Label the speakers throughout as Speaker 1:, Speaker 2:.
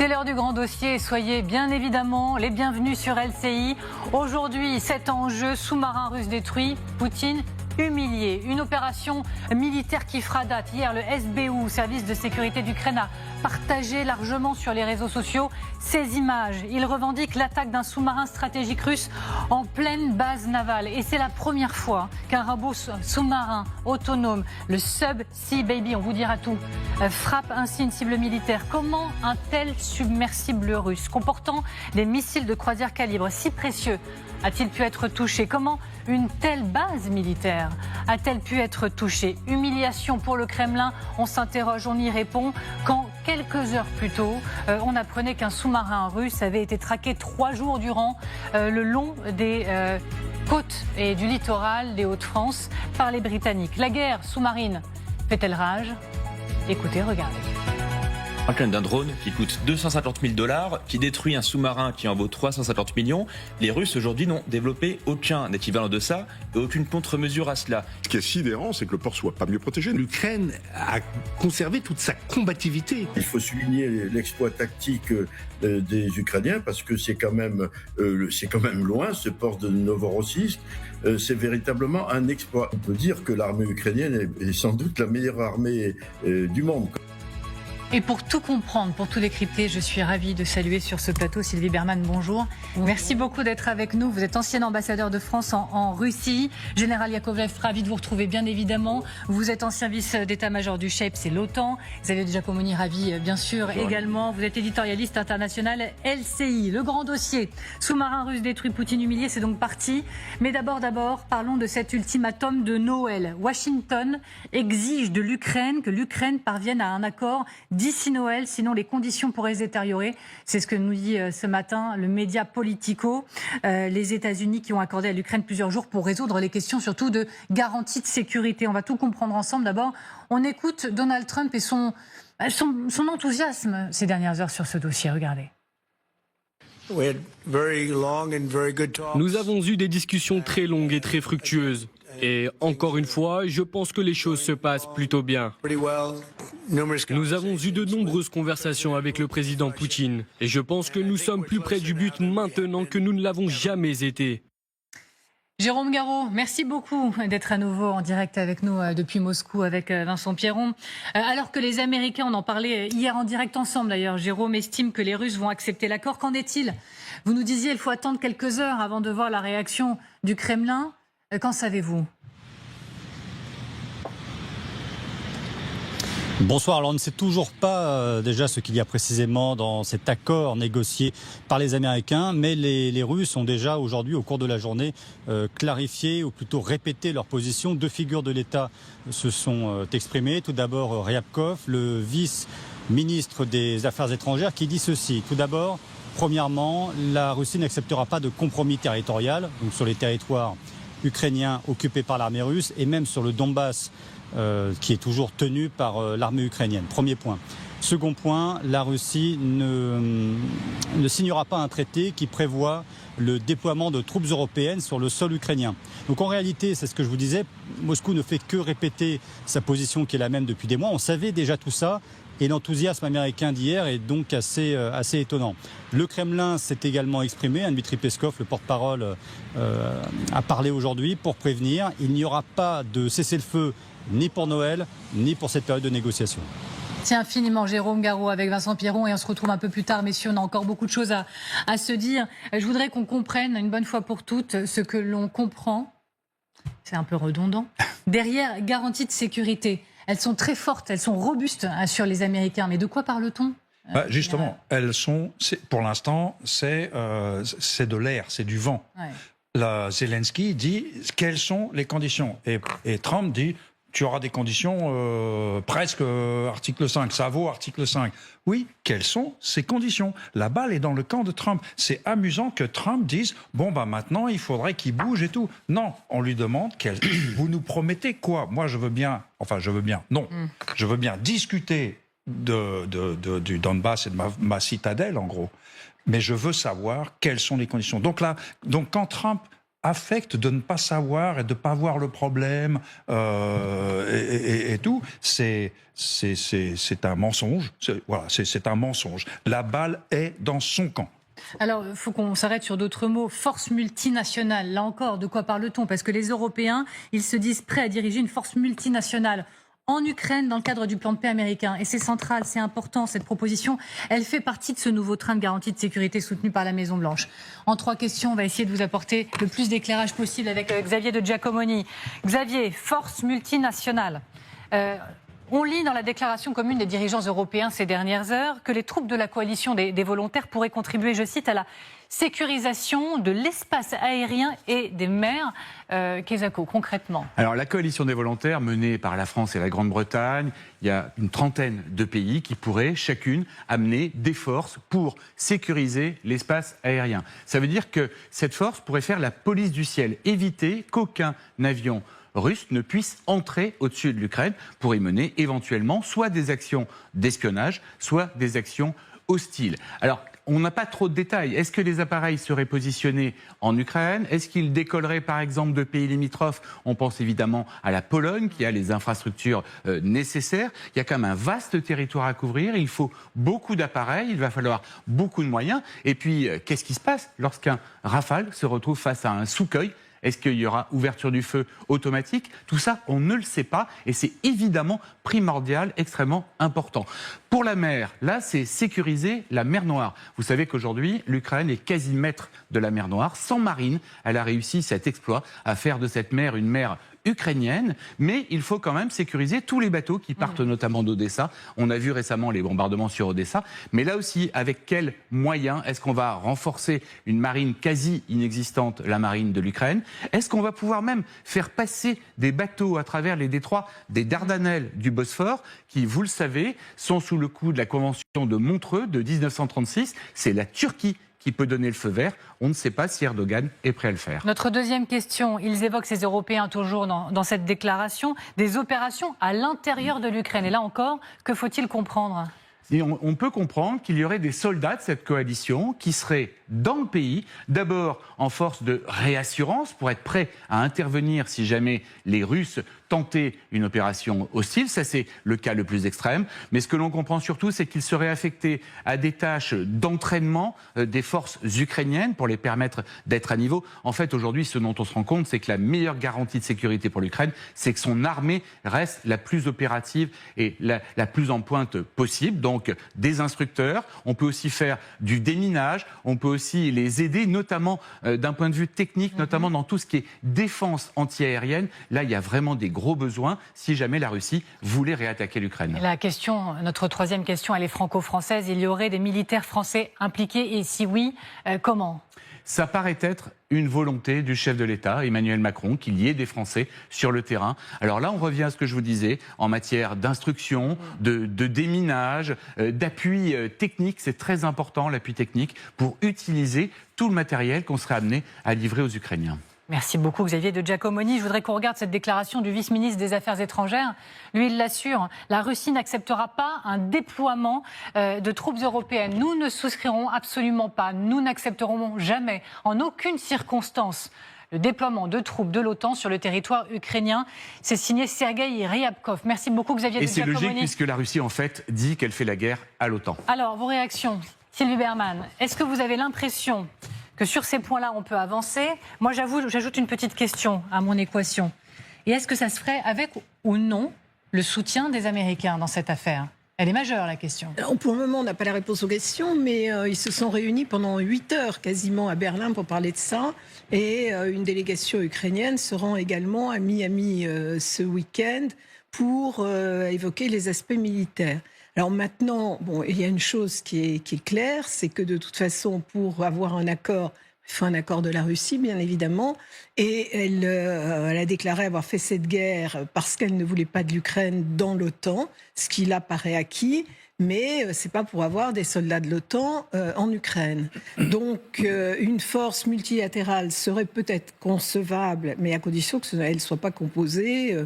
Speaker 1: C'est l'heure du grand dossier. Soyez bien évidemment les bienvenus sur LCI. Aujourd'hui, 7 ans en jeu, sous-marin russe détruit, Poutine humilié. Une opération militaire qui fera date. Hier, le SBU, service de sécurité d'Ukraine, a partagé largement sur les réseaux sociaux ces images. Il revendique l'attaque d'un sous-marin stratégique russe en pleine base navale. Et c'est la première fois qu'un robot sous-marin autonome, le Sub-Sea Baby, on vous dira tout, frappe ainsi une cible militaire. Comment un tel submersible russe, comportant des missiles de croisière calibre si précieux, a-t-il pu être touché? Comment une telle base militaire a-t-elle pu être touchée? Humiliation pour le Kremlin, on s'interroge, on y répond. Quand quelques heures plus tôt, on apprenait qu'un sous-marin russe avait été traqué 3 jours durant le long des côtes et du littoral des Hauts-de-France par les Britanniques. La guerre sous-marine fait-elle rage? Écoutez, regardez.
Speaker 2: D'un drone qui coûte 250 000 $, qui détruit un sous-marin qui en vaut 350 millions. Les Russes aujourd'hui n'ont développé aucun équivalent de ça et aucune contre-mesure à cela.
Speaker 3: Ce qui est sidérant, c'est que le port soit pas mieux protégé.
Speaker 4: L'Ukraine a conservé toute sa combativité.
Speaker 5: Il faut souligner l'exploit tactique des Ukrainiens parce que c'est quand même loin, ce port de Novorossiysk. C'est véritablement un exploit. On peut dire que l'armée ukrainienne est sans doute la meilleure armée du monde.
Speaker 1: Et pour tout comprendre, pour tout décrypter, je suis ravie de saluer sur ce plateau Sylvie Berman, bonjour. Merci beaucoup d'être avec nous. Vous êtes ancien ambassadeur de France en Russie. Général Yakovlev, ravi de vous retrouver bien évidemment. Vous êtes ancien vice d'état-major du SHAPE, c'est l'OTAN. Xavier Giacomoni, ravi bien sûr également. Vous êtes éditorialiste international LCI. Le grand dossier, sous-marin russe détruit, Poutine humilié, c'est donc parti. Mais d'abord, parlons de cet ultimatum de Noël. Washington exige de l'Ukraine que l'Ukraine parvienne à un accord d'ici Noël, sinon les conditions pourraient se détériorer. C'est ce que nous dit ce matin le média Politico. Les États-Unis qui ont accordé à l'Ukraine plusieurs jours pour résoudre les questions surtout de garantie de sécurité. On va tout comprendre ensemble. D'abord, on écoute Donald Trump et son enthousiasme ces dernières heures sur ce dossier. Regardez.
Speaker 6: Nous avons eu des discussions très longues et très fructueuses. Et encore une fois, je pense que les choses se passent plutôt bien. Nous avons eu de nombreuses conversations avec le président Poutine. Et je pense que nous sommes plus près du but maintenant que nous ne l'avons jamais été.
Speaker 1: Jérôme Garraud, merci beaucoup d'être à nouveau en direct avec nous depuis Moscou avec Vincent Pierron. Alors que les Américains, on en parlait hier en direct ensemble d'ailleurs, Jérôme estime que les Russes vont accepter l'accord. Qu'en est-il? Vous nous disiez qu'il faut attendre quelques heures avant de voir la réaction du Kremlin. Qu'en savez-vous?
Speaker 7: Bonsoir. Alors on ne sait toujours pas déjà ce qu'il y a précisément dans cet accord négocié par les Américains, mais les Russes ont déjà aujourd'hui, au cours de la journée, clarifié ou plutôt répété leur position. 2 figures de l'État se sont exprimées. Tout d'abord Ryabkov, le vice-ministre des Affaires étrangères, qui dit ceci. Tout d'abord, premièrement, la Russie n'acceptera pas de compromis territorial, donc sur les territoires ukrainiens occupés par l'armée russe et même sur le Donbass qui est toujours tenu par l'armée ukrainienne. Premier point. Second point, la Russie ne signera pas un traité qui prévoit le déploiement de troupes européennes sur le sol ukrainien. Donc en réalité, c'est ce que je vous disais, Moscou ne fait que répéter sa position qui est la même depuis des mois. On savait déjà tout ça. Et l'enthousiasme américain d'hier est donc assez étonnant. Le Kremlin s'est également exprimé. Dmitry Peskov, le porte-parole, a parlé aujourd'hui pour prévenir. Il n'y aura pas de cessez-le-feu ni pour Noël, ni pour cette période de négociation.
Speaker 1: Merci infiniment Jérôme Garraud avec Vincent Pierron et on se retrouve un peu plus tard, messieurs, on a encore beaucoup de choses à se dire. Je voudrais qu'on comprenne une bonne fois pour toutes ce que l'on comprend, c'est un peu redondant, derrière garantie de sécurité. Elles sont très fortes, elles sont robustes sur les Américains. Mais de quoi parle-t-on?
Speaker 8: Justement, elles sont, pour l'instant, c'est de l'air, c'est du vent. Ouais. Zelensky dit quelles sont les conditions. Et Trump dit tu auras des conditions presque article 5, ça vaut article 5. Oui, quelles sont ces conditions? La balle est dans le camp de Trump. C'est amusant que Trump dise maintenant il faudrait qu'il bouge et tout. Non, on lui demande vous nous promettez quoi? Moi je veux bien discuter du Donbass et de ma citadelle en gros. Mais je veux savoir quelles sont les conditions. Donc quand Trump affecte de ne pas savoir et de ne pas voir le problème et tout. C'est un mensonge. C'est un mensonge. La balle est dans son camp.
Speaker 1: Alors, il faut qu'on s'arrête sur d'autres mots. Force multinationale, là encore, de quoi parle-t-on? Parce que les Européens, ils se disent prêts à diriger une force multinationale en Ukraine dans le cadre du plan de paix américain. Et c'est central, c'est important, cette proposition. Elle fait partie de ce nouveau train de garantie de sécurité soutenu par la Maison-Blanche. En 3 questions, on va essayer de vous apporter le plus d'éclairage possible avec Xavier de Giacomoni. Xavier, force multinationale. On lit dans la déclaration commune des dirigeants européens ces dernières heures que les troupes de la coalition des volontaires pourraient contribuer, je cite, à la sécurisation de l'espace aérien et des mers. Kezako, concrètement.
Speaker 9: Alors la coalition des volontaires menée par la France et la Grande-Bretagne, il y a une trentaine de pays qui pourraient chacune amener des forces pour sécuriser l'espace aérien. Ça veut dire que cette force pourrait faire la police du ciel, éviter qu'aucun avion russe ne puisse entrer au-dessus de l'Ukraine pour y mener éventuellement soit des actions d'espionnage, soit des actions hostiles. Alors, on n'a pas trop de détails. Est-ce que les appareils seraient positionnés en Ukraine? Est-ce qu'ils décolleraient par exemple de pays limitrophes? On pense évidemment à la Pologne qui a les infrastructures nécessaires. Il y a quand même un vaste territoire à couvrir. Il faut beaucoup d'appareils, il va falloir beaucoup de moyens. Et puis, qu'est-ce qui se passe lorsqu'un Rafale se retrouve face à un Sukhoi? Est-ce qu'il y aura ouverture du feu automatique? Tout ça, on ne le sait pas et c'est évidemment primordial, extrêmement important. Pour la mer, là, c'est sécuriser la mer Noire. Vous savez qu'aujourd'hui, l'Ukraine est quasi maître de la mer Noire. Sans marine, elle a réussi cet exploit à faire de cette mer une mer ukrainienne, mais il faut quand même sécuriser tous les bateaux qui partent notamment d'Odessa. On a vu récemment les bombardements sur Odessa, mais là aussi, avec quels moyens? Est-ce qu'on va renforcer une marine quasi inexistante, la marine de l'Ukraine? Est-ce qu'on va pouvoir même faire passer des bateaux à travers les détroits des Dardanelles du Bosphore, qui, vous le savez, sont sous le coup de la Convention de Montreux de 1936? C'est la Turquie qui peut donner le feu vert. On ne sait pas si Erdogan est prêt à le faire.
Speaker 1: Notre deuxième question, ils évoquent, ces Européens, toujours dans cette déclaration, des opérations à l'intérieur de l'Ukraine. Et là encore, que faut-il comprendre?
Speaker 9: Et on peut comprendre qu'il y aurait des soldats de cette coalition qui seraient dans le pays, d'abord en force de réassurance pour être prêts à intervenir si jamais les Russes tentaient une opération hostile. Ça, c'est le cas le plus extrême. Mais ce que l'on comprend surtout, c'est qu'ils seraient affectés à des tâches d'entraînement des forces ukrainiennes pour les permettre d'être à niveau. En fait, aujourd'hui, ce dont on se rend compte, c'est que la meilleure garantie de sécurité pour l'Ukraine, c'est que son armée reste la plus opérative et la plus en pointe possible. Donc, des instructeurs. On peut aussi faire du déminage. On peut aussi les aider, notamment d'un point de vue technique, notamment dans tout ce qui est défense antiaérienne. Là, il y a vraiment des gros besoins si jamais la Russie voulait réattaquer l'Ukraine.
Speaker 1: La question, notre troisième question, elle est franco-française. Il y aurait des militaires français impliqués et si oui, comment?
Speaker 9: Ça paraît être une volonté du chef de l'État, Emmanuel Macron, qu'il y ait des Français sur le terrain. Alors là, on revient à ce que je vous disais, en matière d'instruction, de déminage, d'appui technique. C'est très important, l'appui technique, pour utiliser tout le matériel qu'on serait amené à livrer aux Ukrainiens.
Speaker 1: Merci beaucoup Xavier de Giacomoni. Je voudrais qu'on regarde cette déclaration du vice-ministre des Affaires étrangères. Lui, il l'assure, la Russie n'acceptera pas un déploiement de troupes européennes. Nous ne souscrirons absolument pas, nous n'accepterons jamais, en aucune circonstance, le déploiement de troupes de l'OTAN sur le territoire ukrainien. C'est signé Sergueï Ryabkov. Merci beaucoup Xavier de Giacomoni.
Speaker 9: Et c'est logique puisque la Russie, en fait, dit qu'elle fait la guerre à l'OTAN.
Speaker 1: Alors, vos réactions, Sylvie Berman, est-ce que vous avez l'impression que sur ces points-là, on peut avancer? Moi, j'ajoute une petite question à mon équation. Et est-ce que ça se ferait avec ou non le soutien des Américains dans cette affaire? Elle est majeure, la question.
Speaker 10: Alors, pour le moment, on n'a pas la réponse aux questions, mais ils se sont réunis pendant 8 heures quasiment à Berlin pour parler de ça. Et une délégation ukrainienne se rend également à Miami ce week-end pour évoquer les aspects militaires. Alors maintenant, bon, il y a une chose qui est claire, c'est que de toute façon, pour avoir un accord, il faut un accord de la Russie, bien évidemment, et elle a déclaré avoir fait cette guerre parce qu'elle ne voulait pas de l'Ukraine dans l'OTAN, ce qui là paraît acquis, mais c'est pas pour avoir des soldats de l'OTAN en Ukraine. Donc une force multilatérale serait peut-être concevable, mais à condition qu'elle ne soit pas composée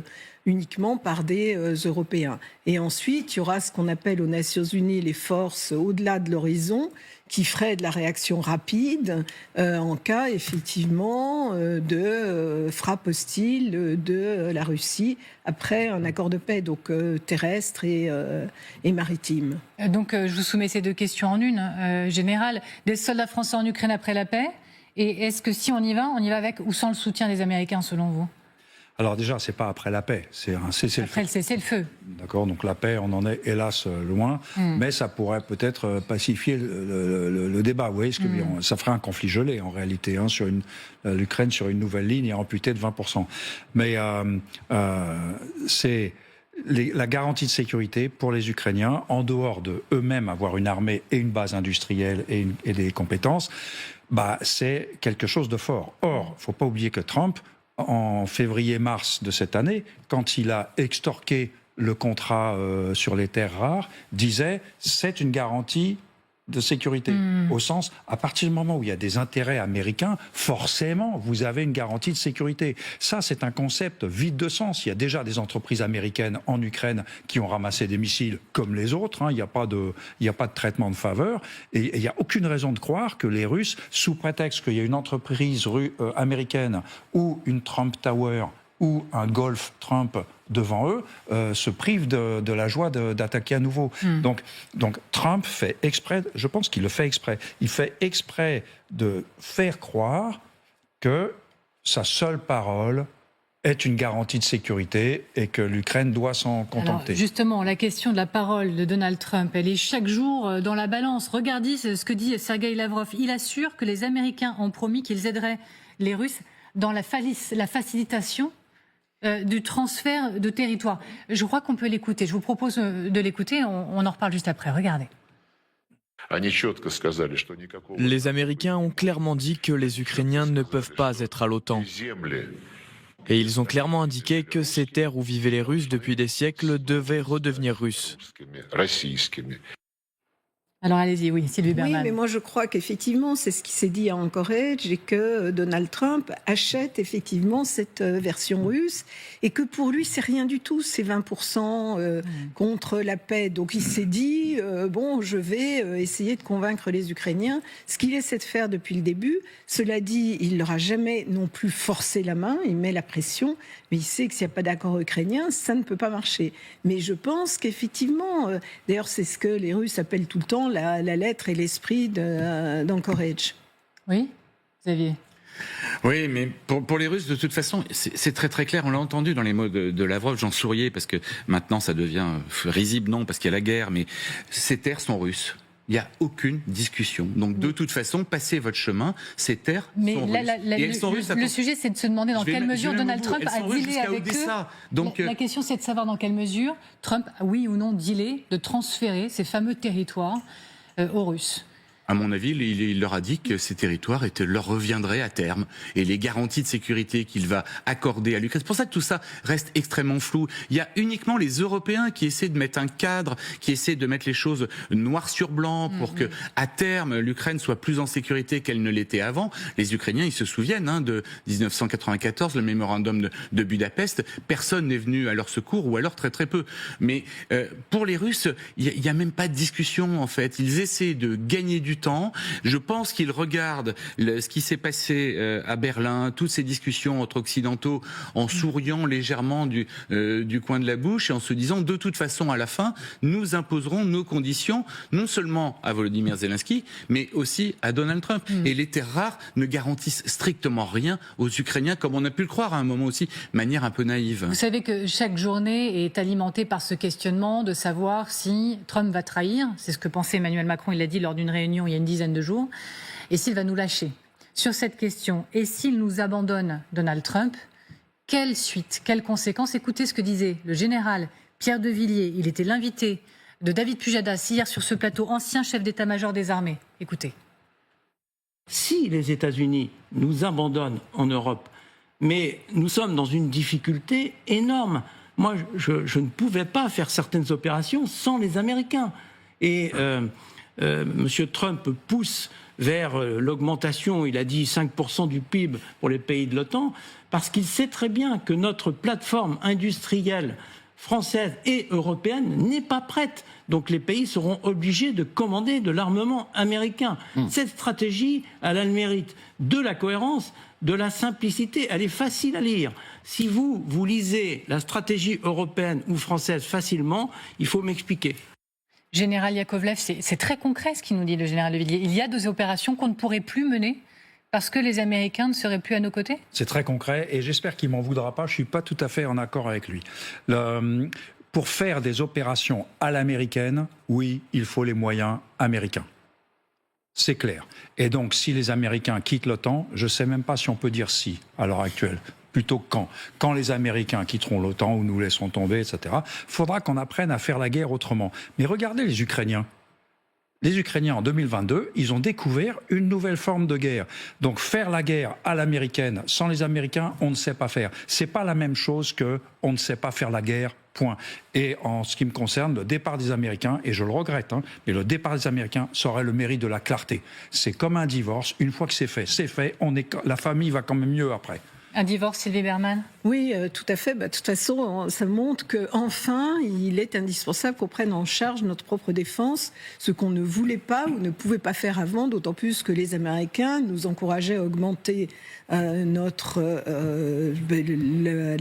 Speaker 10: uniquement par des Européens. Et ensuite, il y aura ce qu'on appelle aux Nations Unies les forces au-delà de l'horizon, qui ferait de la réaction rapide en cas effectivement de frappe hostile de la Russie après un accord de paix, donc terrestre et maritime.
Speaker 1: Donc je vous soumets ces deux questions en une. Général, des soldats français en Ukraine après la paix, et est-ce que si on y va avec ou sans le soutien des Américains selon vous ?
Speaker 8: Alors déjà, c'est pas après la paix, c'est un cessez-le-feu.
Speaker 1: Après le cessez-le-feu. D'accord,
Speaker 8: donc la paix, on en est hélas loin, mais ça pourrait peut-être pacifier le débat. Vous voyez, ça ferait un conflit gelé en réalité, sur l'Ukraine sur une nouvelle ligne et amputée de 20%. Mais c'est la garantie de sécurité pour les Ukrainiens, en dehors de eux-mêmes avoir une armée et une base industrielle et des compétences, c'est quelque chose de fort. Or, il ne faut pas oublier que Trump, en février-mars de cette année, quand il a extorqué le contrat sur les terres rares, disait c'est une garantie de sécurité. Au sens, à partir du moment où il y a des intérêts américains, forcément, vous avez une garantie de sécurité. Ça, c'est un concept vide de sens. Il y a déjà des entreprises américaines en Ukraine qui ont ramassé des missiles comme les autres. Il n'y a pas de traitement de faveur. Et il n'y a aucune raison de croire que les Russes, sous prétexte qu'il y a une entreprise américaine ou une Trump Tower ou un Golf Trump devant eux, se privent de la joie d'attaquer à nouveau. Donc Trump fait exprès, je pense qu'il le fait exprès, il fait exprès de faire croire que sa seule parole est une garantie de sécurité et que l'Ukraine doit s'en contenter.
Speaker 1: Alors justement, la question de la parole de Donald Trump, elle est chaque jour dans la balance. Regardez ce que dit Sergueï Lavrov. Il assure que les Américains ont promis qu'ils aideraient les Russes dans la facilitation du transfert de territoire. Je crois qu'on peut l'écouter. Je vous propose de l'écouter. On en reparle juste après. Regardez.
Speaker 11: Les Américains ont clairement dit que les Ukrainiens ne peuvent pas être à l'OTAN. Et ils ont clairement indiqué que ces terres où vivaient les Russes depuis des siècles devaient redevenir russes.
Speaker 1: Alors allez-y, oui, Sylvie Berman.
Speaker 10: Oui, mais moi je crois qu'effectivement, c'est ce qui s'est dit à Anchorage et que Donald Trump achète effectivement cette version russe et que pour lui, c'est rien du tout, c'est 20% contre la paix. Donc il s'est dit, je vais essayer de convaincre les Ukrainiens, ce qu'il essaie de faire depuis le début. Cela dit, il ne leur a jamais non plus forcé la main, il met la pression, mais il sait que s'il n'y a pas d'accord ukrainien, ça ne peut pas marcher. Mais je pense qu'effectivement, d'ailleurs c'est ce que les Russes appellent tout le temps la lettre et l'esprit d'Anchorage.
Speaker 1: Oui, Xavier.
Speaker 9: Oui, mais pour les Russes, de toute façon, c'est très très clair. On l'a entendu dans les mots de Lavrov. J'en souriais parce que maintenant ça devient risible, non, parce qu'il y a la guerre, mais ces terres sont russes. Il n'y a aucune discussion. Donc, de toute façon, passez votre chemin. Ces terres sont russes.
Speaker 1: Le sujet, c'est de se demander dans quelle mesure Donald Trump a dealé avec eux. Donc, la question, c'est de savoir dans quelle mesure Trump a, oui ou non, dealé de transférer ces fameux territoires aux Russes.
Speaker 9: À mon avis, il leur a dit que ces territoires leur reviendraient à terme et les garanties de sécurité qu'il va accorder à l'Ukraine. C'est pour ça que tout ça reste extrêmement flou. Il y a uniquement les Européens qui essaient de mettre un cadre, qui essaient de mettre les choses noir sur blanc pour que, à terme, l'Ukraine soit plus en sécurité qu'elle ne l'était avant. Les Ukrainiens, ils se souviennent de 1994, le mémorandum de Budapest. Personne n'est venu à leur secours, ou alors très très peu. Mais pour les Russes, il y a même pas de discussion en fait. Ils essaient de gagner du temps. Je pense qu'ils regardent ce qui s'est passé à Berlin, toutes ces discussions entre occidentaux, en souriant légèrement du coin de la bouche et en se disant de toute façon à la fin, nous imposerons nos conditions non seulement à Volodymyr Zelensky, mais aussi à Donald Trump. Et les terres rares ne garantissent strictement rien aux Ukrainiens, comme on a pu le croire à un moment aussi, de manière un peu naïve.
Speaker 1: Vous savez que chaque journée est alimentée par ce questionnement de savoir si Trump va trahir. C'est ce que pensait Emmanuel Macron, il l'a dit lors d'une réunion il y a une dizaine de jours, et s'il va nous lâcher. Sur cette question, et s'il nous abandonne, Donald Trump, quelle suite, quelles conséquences? Écoutez ce que disait le général Pierre de Villiers, il était l'invité de David Pujadas hier sur ce plateau, ancien chef d'état-major des armées. Écoutez.
Speaker 12: Si les États-Unis nous abandonnent en Europe, mais nous sommes dans une difficulté énorme. Moi, je ne pouvais pas faire certaines opérations sans les Américains. Et M. Trump pousse vers l'augmentation, il a dit 5% du PIB pour les pays de l'OTAN, parce qu'il sait très bien que notre plateforme industrielle française et européenne n'est pas prête. Donc les pays seront obligés de commander de l'armement américain. Cette stratégie, elle a le mérite de la cohérence, de la simplicité. Elle est facile à lire. Si vous lisez la stratégie européenne ou française facilement, il faut m'expliquer.
Speaker 1: Général Yakovlev, c'est très concret ce qu'il nous dit, le général de Villiers. Il y a des opérations qu'on ne pourrait plus mener parce que les Américains ne seraient plus à nos côtés ?
Speaker 8: C'est très concret et j'espère qu'il m'en voudra pas. Je suis pas tout à fait en accord avec lui. Pour faire des opérations à l'américaine, oui, il faut les moyens américains. C'est clair. Et donc, si les Américains quittent l'OTAN, je ne sais même pas si on peut dire si, à l'heure actuelle. Plutôt que quand. Quand les Américains quitteront l'OTAN ou nous laisserons tomber, etc., il faudra qu'on apprenne à faire la guerre autrement. Mais regardez les Ukrainiens. Les Ukrainiens, en 2022, ils ont découvert une nouvelle forme de guerre. Donc, faire la guerre à l'américaine, sans les Américains, on ne sait pas faire. C'est pas la même chose que on ne sait pas faire la guerre, point. Et en ce qui me concerne, le départ des Américains, et je le regrette, mais le départ des Américains, ça aurait le mérite de la clarté. C'est comme un divorce. Une fois que c'est fait, la famille va quand même mieux après.
Speaker 1: Un divorce, Sylvie Bermann ?
Speaker 10: Oui, tout à fait. De toute façon, ça montre qu'enfin, il est indispensable qu'on prenne en charge notre propre défense, ce qu'on ne voulait pas ou ne pouvait pas faire avant, d'autant plus que les Américains nous encourageaient à augmenter la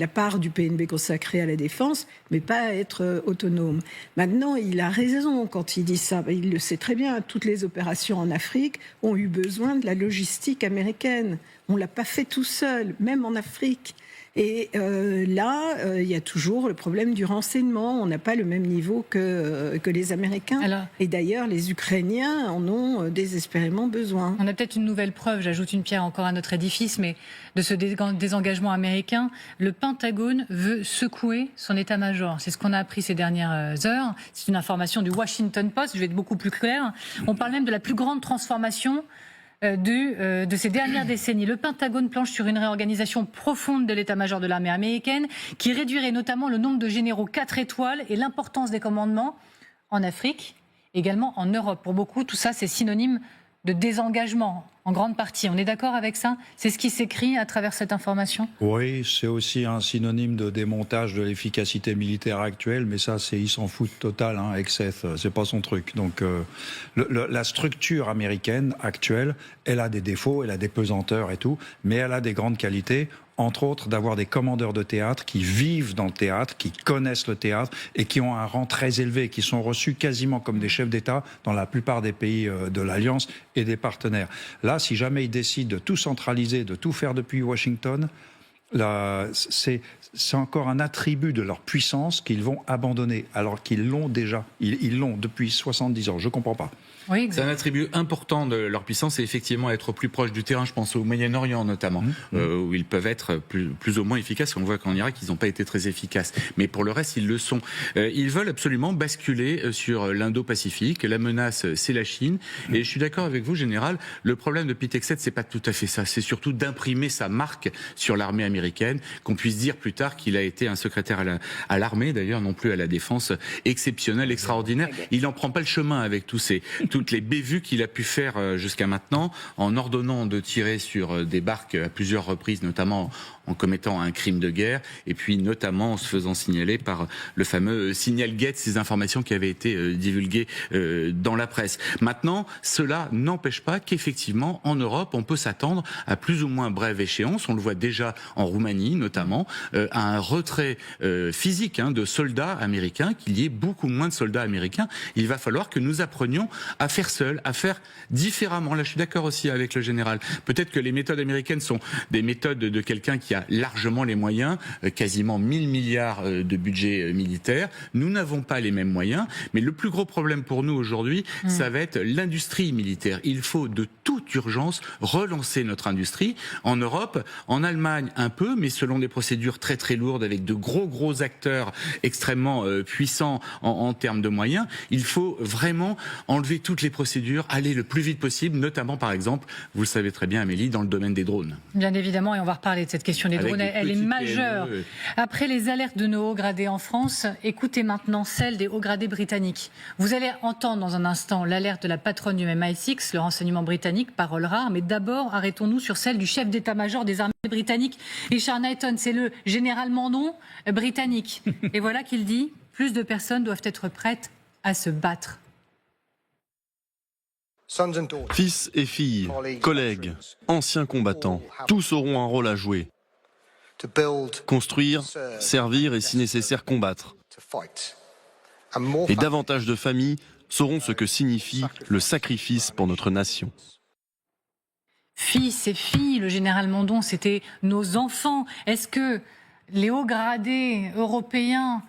Speaker 10: part du PNB consacrée à la défense, mais pas à être autonome. Maintenant, il a raison quand il dit ça. Il le sait très bien. Toutes les opérations en Afrique ont eu besoin de la logistique américaine. On ne l'a pas fait tout seul, même en Afrique. Et là, il y a toujours le problème du renseignement. On n'a pas le même niveau que les Américains. Alors, et d'ailleurs, les Ukrainiens en ont désespérément besoin.
Speaker 1: On a peut-être une nouvelle preuve, j'ajoute une pierre encore à notre édifice, mais de ce désengagement américain. Le Pentagone veut secouer son état-major. C'est ce qu'on a appris ces dernières heures. C'est une information du Washington Post. Je vais être beaucoup plus clair. On parle même de la plus grande transformation de ces dernières décennies. Le Pentagone planche sur une réorganisation profonde de l'état-major de l'armée américaine qui réduirait notamment le nombre de généraux 4 étoiles et l'importance des commandements en Afrique, également en Europe. Pour beaucoup, tout ça, c'est synonyme de désengagement, en grande partie. On est d'accord avec ça ? C'est ce qui s'écrit à travers cette information ?
Speaker 8: Oui, c'est aussi un synonyme de démontage de l'efficacité militaire actuelle, mais ça, il s'en fout total, Exeth, c'est pas son truc. Donc, la structure américaine actuelle, elle a des défauts, elle a des pesanteurs et tout, mais elle a des grandes qualités. Entre autres, d'avoir des commandeurs de théâtre qui vivent dans le théâtre, qui connaissent le théâtre et qui ont un rang très élevé, qui sont reçus quasiment comme des chefs d'État dans la plupart des pays de l'Alliance et des partenaires. Là, si jamais ils décident de tout centraliser, de tout faire depuis Washington, c'est encore un attribut de leur puissance qu'ils vont abandonner, alors qu'ils l'ont déjà. Ils l'ont depuis 70 ans. Je ne comprends pas.
Speaker 1: Oui,
Speaker 9: c'est un attribut important de leur puissance, et effectivement être plus proche du terrain. Je pense au Moyen-Orient notamment, où ils peuvent être plus ou moins efficaces. On voit qu'en Irak, ils n'ont pas été très efficaces. Mais pour le reste, ils le sont. Ils veulent absolument basculer sur l'Indo-Pacifique. La menace, c'est la Chine. Et je suis d'accord avec vous, Général. Le problème de Pete Hegseth, c'est pas tout à fait ça. C'est surtout d'imprimer sa marque sur l'armée américaine, qu'on puisse dire plus tard qu'il a été un secrétaire à l'armée, d'ailleurs, non plus à la défense, exceptionnel, extraordinaire. Il n'en prend pas le chemin avec toutes les bévues qu'il a pu faire jusqu'à maintenant, en ordonnant de tirer sur des barques à plusieurs reprises, notamment en commettant un crime de guerre, et puis notamment en se faisant signaler par le fameux Signalgate, ces informations qui avaient été divulguées dans la presse. Maintenant, cela n'empêche pas qu'effectivement, en Europe, on peut s'attendre à plus ou moins brève échéance, on le voit déjà en Roumanie notamment, à un retrait physique de soldats américains, qu'il y ait beaucoup moins de soldats américains. Il va falloir que nous apprenions à faire seuls, à faire différemment. Là, je suis d'accord aussi avec le général. Peut-être que les méthodes américaines sont des méthodes de quelqu'un qui a largement les moyens, quasiment 1000 milliards de budget militaire. Nous n'avons pas les mêmes moyens, mais le plus gros problème pour nous aujourd'hui, ça va être l'industrie militaire. Il faut de toute urgence relancer notre industrie. En Europe, en Allemagne un peu, mais selon des procédures très très très lourde avec de gros acteurs extrêmement puissants en termes de moyens. Il faut vraiment enlever toutes les procédures, aller le plus vite possible, notamment par exemple, vous le savez très bien Amélie, dans le domaine des drones.
Speaker 1: Bien évidemment, et on va reparler de cette question des drones, elle est majeure. PME. Après les alertes de nos hauts gradés en France, écoutez maintenant celle des hauts gradés britanniques. Vous allez entendre dans un instant l'alerte de la patronne du MI6, le renseignement britannique, parole rare, mais d'abord arrêtons-nous sur celle du chef d'état-major des armées britanniques, Richard Knighton, c'est le général Mandon britannique. Et voilà qu'il dit, plus de personnes doivent être prêtes à se battre.
Speaker 13: Fils et filles, collègues, anciens combattants, tous auront un rôle à jouer. Construire, servir et si nécessaire combattre. Et davantage de familles sauront ce que signifie le sacrifice pour notre nation.
Speaker 1: Fils et filles, le général Mandon, c'était nos enfants. Est-ce que les hauts gradés européens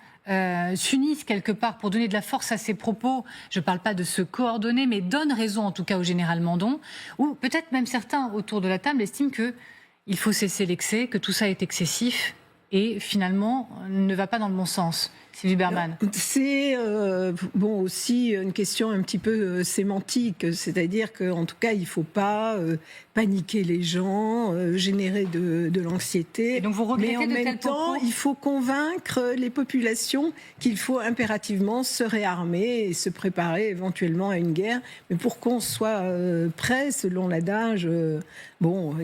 Speaker 1: s'unissent quelque part pour donner de la force à ces propos? Je ne parle pas de se coordonner, mais donnent raison en tout cas au général Mandon. Ou peut-être même certains autour de la table estiment qu'il faut cesser l'excès, que tout ça est excessif et finalement ne va pas dans le bon sens. Sylvie Bermann.
Speaker 10: C'est aussi une question un petit peu sémantique, c'est-à-dire qu'en tout cas, il ne faut pas paniquer les gens, générer de l'anxiété.
Speaker 1: Donc vous regrettez
Speaker 10: mais en même temps, il faut convaincre les populations qu'il faut impérativement se réarmer et se préparer éventuellement à une guerre. Mais pour qu'on soit prêt, selon l'adage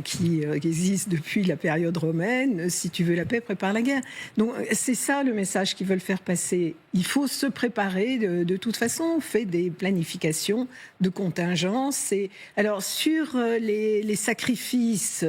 Speaker 10: qui existe depuis la période romaine, si tu veux la paix, prépare la guerre. Donc c'est ça le message qu'ils veulent faire passer. Il faut se préparer de toute façon. On fait des planifications de contingence. Alors sur les sacrifices,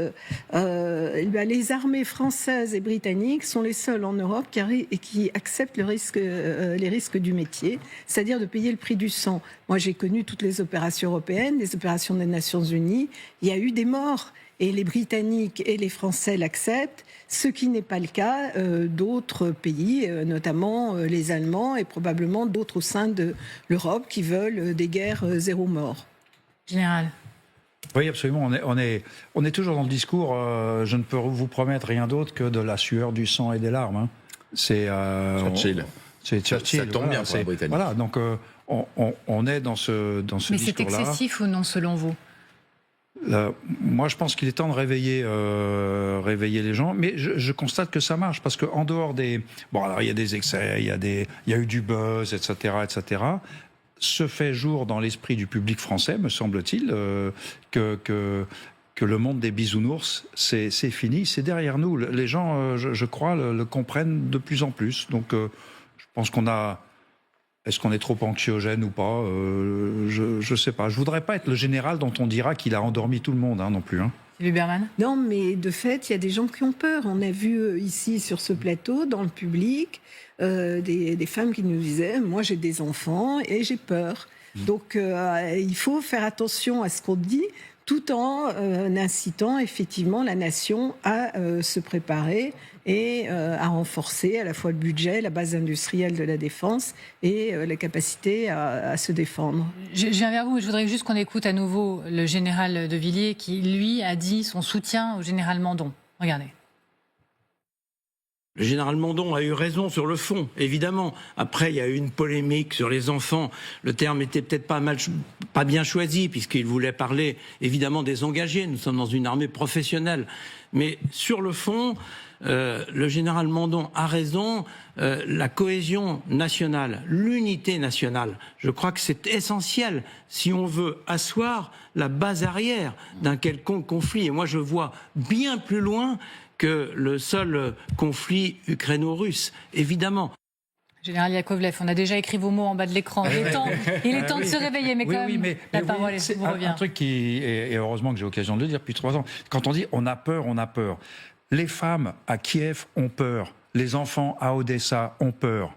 Speaker 10: les armées françaises et britanniques sont les seules en Europe qui acceptent les risques du métier, c'est-à-dire de payer le prix du sang. Moi, j'ai connu toutes les opérations européennes, les opérations des Nations Unies. Il y a eu des morts. Et les Britanniques et les Français l'acceptent, ce qui n'est pas le cas d'autres pays, notamment les Allemands et probablement d'autres au sein de l'Europe qui veulent des guerres zéro mort.
Speaker 1: Général.
Speaker 8: Oui, absolument. On est toujours dans le discours. Je ne peux vous promettre rien d'autre que de la sueur, du sang et des larmes. Hein. C'est
Speaker 2: Churchill.
Speaker 8: C'est Churchill.
Speaker 2: Ça tombe bien pour la Britannique.
Speaker 8: Voilà. Donc on est dans ce discours-là.
Speaker 1: Mais c'est excessif ou non, selon vous?
Speaker 8: Moi, je pense qu'il est temps de réveiller les gens, mais je constate que ça marche parce que en dehors des alors il y a des excès, il y a eu du buzz, etc. Se fait jour dans l'esprit du public français, me semble-t-il, que le monde des bisounours, c'est fini, c'est derrière nous. Les gens, je crois, le comprennent de plus en plus. Donc, je pense qu'on a. Est-ce qu'on est trop anxiogène ou pas? Je sais pas. Je voudrais pas être le général dont on dira qu'il a endormi tout le monde, non plus.
Speaker 1: Sylvie Bermann.
Speaker 10: Non, mais de fait, il y a des gens qui ont peur. On a vu ici sur ce plateau, dans le public, des femmes qui nous disaient « Moi, j'ai des enfants et j'ai peur ». Donc, il faut faire attention à ce qu'on dit, tout en incitant effectivement la nation à se préparer et à renforcer à la fois le budget, la base industrielle de la défense et la capacité à se défendre.
Speaker 1: Je viens vers vous, je voudrais juste qu'on écoute à nouveau le général de Villiers qui, lui, a dit son soutien au général Mandon. Regardez.
Speaker 12: Le général Mandon a eu raison sur le fond, évidemment. Après, il y a eu une polémique sur les enfants. Le terme était peut-être pas bien choisi, puisqu'il voulait parler, évidemment, des engagés. Nous sommes dans une armée professionnelle. Mais sur le fond, le général Mandon a raison. La cohésion nationale, l'unité nationale, je crois que c'est essentiel si on veut asseoir la base arrière d'un quelconque conflit. Et moi, je vois bien plus loin que le seul conflit ukraino-russe, évidemment.
Speaker 1: Général Yakovlev, on a déjà écrit vos mots en bas de l'écran. Il est temps de se réveiller, mais quand même, la parole vous revient.
Speaker 8: Un truc et heureusement que j'ai l'occasion de le dire depuis 3 ans, quand on dit on a peur, on a peur. Les femmes à Kiev ont peur, les enfants à Odessa ont peur.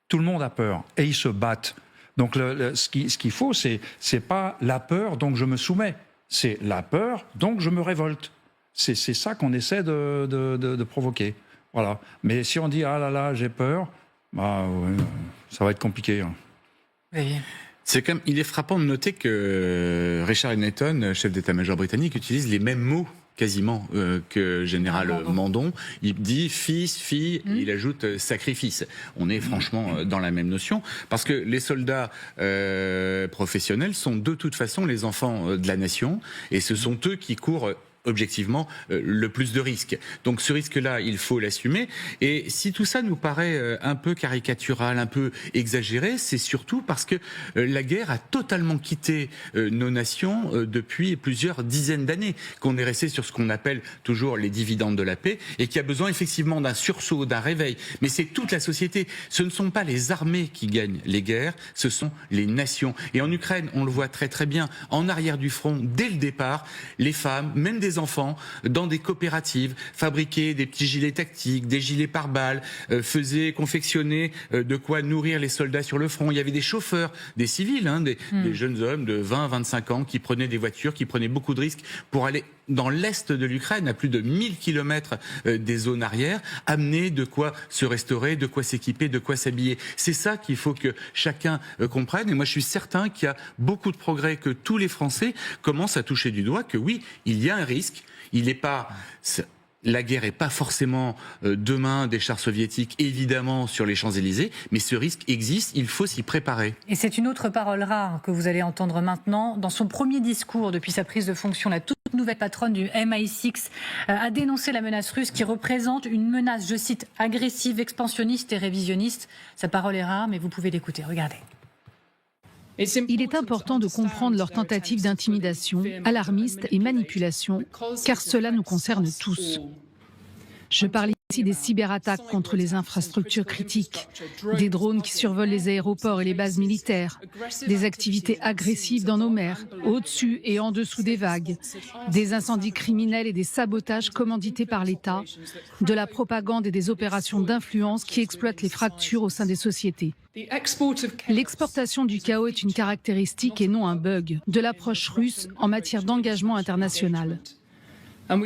Speaker 8: Tout le monde a peur et ils se battent. Donc ce qu'il faut, c'est pas la peur, donc je me soumets. C'est la peur, donc je me révolte. C'est ça qu'on essaie de provoquer. Voilà. Mais si on dit ah là là, j'ai peur, ça va être compliqué.
Speaker 1: Oui.
Speaker 9: Il est frappant de noter que Richard Knighton, chef d'état-major britannique, utilise les mêmes mots quasiment que général Mandon. Il dit fils, fille, il ajoute sacrifice. On est franchement dans la même notion, parce que les soldats professionnels sont de toute façon les enfants de la nation, et ce sont eux qui courent objectivement le plus de risques. Donc ce risque-là, il faut l'assumer. Et si tout ça nous paraît un peu caricatural, un peu exagéré, c'est surtout parce que la guerre a totalement quitté nos nations depuis plusieurs dizaines d'années, qu'on est resté sur ce qu'on appelle toujours les dividendes de la paix, et qui a besoin effectivement d'un sursaut, d'un réveil. Mais c'est toute la société. Ce ne sont pas les armées qui gagnent les guerres, ce sont les nations. Et en Ukraine, on le voit très très bien, en arrière du front, dès le départ, les femmes, même des enfants, dans des coopératives, fabriquaient des petits gilets tactiques, des gilets pare-balles, faisaient confectionner de quoi nourrir les soldats sur le front. Il y avait des chauffeurs, des civils, des jeunes hommes de 20-25 ans qui prenaient des voitures, qui prenaient beaucoup de risques pour aller dans l'est de l'Ukraine, à plus de 1000 kilomètres des zones arrières, amener de quoi se restaurer, de quoi s'équiper, de quoi s'habiller. C'est ça qu'il faut que chacun comprenne. Et moi, je suis certain qu'il y a beaucoup de progrès, que tous les Français commencent à toucher du doigt, que oui, il y a un risque. Il n'est pas... La guerre n'est pas forcément demain des chars soviétiques, évidemment, sur les Champs-Élysées, mais ce risque existe, il faut s'y préparer.
Speaker 1: Et c'est une autre parole rare que vous allez entendre maintenant. Dans son premier discours depuis sa prise de fonction, la toute nouvelle patronne du MI6 a dénoncé la menace russe qui représente une menace, je cite, agressive, expansionniste et révisionniste. Sa parole est rare, mais vous pouvez l'écouter. Regardez.
Speaker 14: Il est important de comprendre leurs tentatives d'intimidation, alarmistes et manipulation, car cela nous concerne tous. Je parle ici des cyberattaques contre les infrastructures critiques, des drones qui survolent les aéroports et les bases militaires, des activités agressives dans nos mers, au-dessus et en dessous des vagues, des incendies criminels et des sabotages commandités par l'État, de la propagande et des opérations d'influence qui exploitent les fractures au sein des sociétés. L'exportation du chaos est une caractéristique et non un bug de l'approche russe en matière d'engagement international.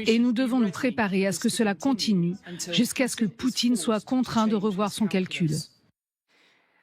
Speaker 14: Et nous devons nous préparer à ce que cela continue jusqu'à ce que Poutine soit contraint de revoir son calcul.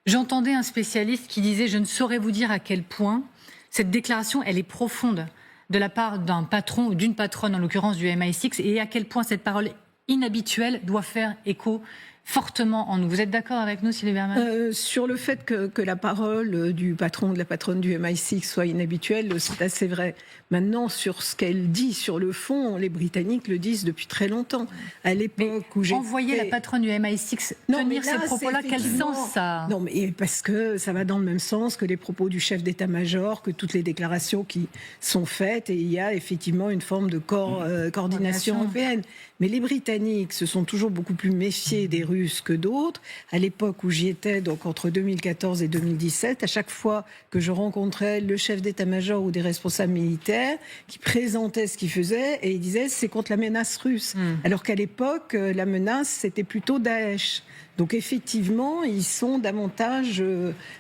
Speaker 1: J'entendais un spécialiste qui disait « Je ne saurais vous dire à quel point cette déclaration, elle est profonde de la part d'un patron ou d'une patronne, en l'occurrence du MI6, et à quel point cette parole inhabituelle doit faire écho fortement en nous. Vous êtes d'accord avec nous, Sylvie Berman ?
Speaker 10: Sur le fait que la parole du patron ou de la patronne du MI6 soit inhabituelle, c'est assez vrai. Maintenant, sur ce qu'elle dit sur le fond, les Britanniques le disent depuis très longtemps. À l'époque où j'ai
Speaker 1: envoyer la patronne du MI6 tenir ces propos-là, quel sens ça ?
Speaker 10: Non, mais parce que ça va dans le même sens que les propos du chef d'état-major, que toutes les déclarations qui sont faites, et il y a effectivement une forme de coordination européenne. Mais les Britanniques se sont toujours beaucoup plus méfiés des Russes que d'autres. À l'époque où j'y étais, donc entre 2014 et 2017, à chaque fois que je rencontrais le chef d'état-major ou des responsables militaires qui présentaient ce qu'ils faisaient, et ils disaient c'est contre la menace russe. Alors qu'à l'époque, la menace, c'était plutôt Daesh. Donc effectivement, ils sont davantage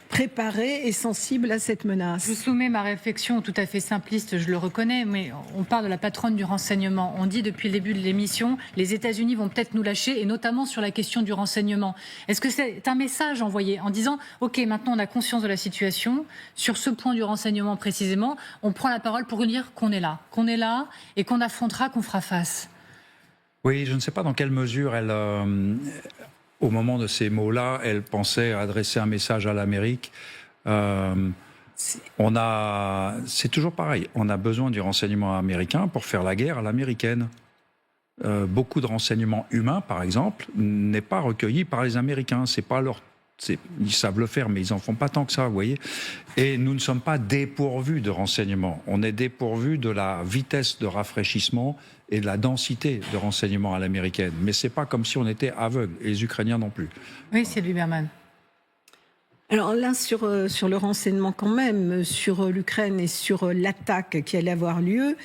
Speaker 10: préparés et sensibles à cette menace.
Speaker 1: Je vous soumets ma réflexion tout à fait simpliste, je le reconnais, mais on parle de la patronne du renseignement. On dit depuis le début de l'émission, les États-Unis vont peut-être nous lâcher, et notamment sur la question du renseignement. Est-ce que c'est un message envoyé en disant « Ok, maintenant on a conscience de la situation, sur ce point du renseignement précisément, on prend la parole pour dire qu'on est là et qu'on affrontera, qu'on fera face ».
Speaker 8: Oui, je ne sais pas dans quelle mesure elle... Au moment de ces mots-là, elle pensait adresser un message à l'Amérique. C'est toujours pareil. On a besoin du renseignement américain pour faire la guerre à l'américaine. Beaucoup de renseignements humains, par exemple, n'est pas recueilli par les Américains. C'est pas leur... Ils savent le faire, mais ils en font pas tant que ça, vous voyez. Et nous ne sommes pas dépourvus de renseignements. On est dépourvus de la vitesse de rafraîchissement et de la densité de renseignements à l'américaine. Mais c'est pas comme si on était aveugle, et les Ukrainiens non plus.
Speaker 1: Oui, c'est lui, Berman.
Speaker 10: Alors là, sur le renseignement quand même, sur l'Ukraine et sur l'attaque qui allait avoir lieu,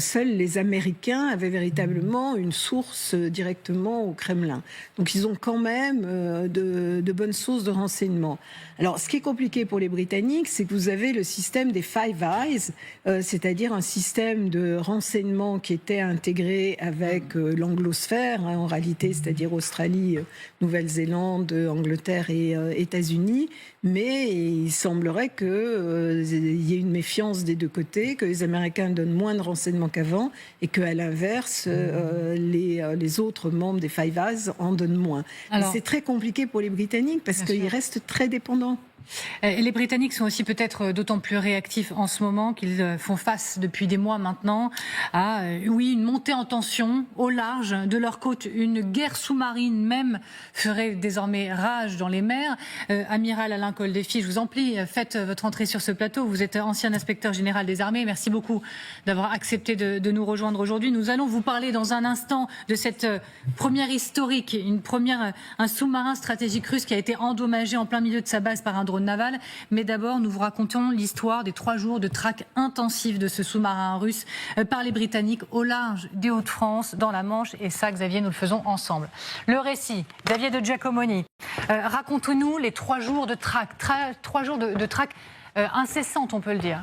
Speaker 10: seuls les Américains avaient véritablement une source directement au Kremlin. Donc ils ont quand même de bonnes sources de renseignement. Alors ce qui est compliqué pour les Britanniques, c'est que vous avez le système des Five Eyes, c'est-à-dire un système de renseignement qui était intégré avec l'anglosphère, en réalité, c'est-à-dire Australie, Nouvelle-Zélande, Angleterre et États-Unis, mais il semblerait qu'il y ait une méfiance des deux côtés, que les Américains donnent moins de renseignements qu'avant et qu'à l'inverse, les autres membres des Five Eyes en donnent moins. C'est très compliqué pour les Britanniques parce qu'ils restent très dépendants.
Speaker 1: Les Britanniques sont aussi peut-être d'autant plus réactifs en ce moment qu'ils font face depuis des mois maintenant à une montée en tension au large de leur côte. Une guerre sous-marine même ferait désormais rage dans les mers. Amiral Alain Coldefy, je vous en prie, faites votre entrée sur ce plateau. Vous êtes ancien inspecteur général des armées. Merci beaucoup d'avoir accepté de nous rejoindre aujourd'hui. Nous allons vous parler dans un instant de cette première historique, un sous-marin stratégique russe qui a été endommagé en plein milieu de sa base par un drone naval. Mais d'abord, nous vous racontons l'histoire des 3 jours de traque intensive de ce sous-marin russe par les Britanniques au large des Hauts-de-France, dans la Manche. Et ça, Xavier, nous le faisons ensemble. Le récit, Xavier de Giacomoni. Raconte-nous les 3 jours de traque, 3 jours de traque incessante, on peut le dire.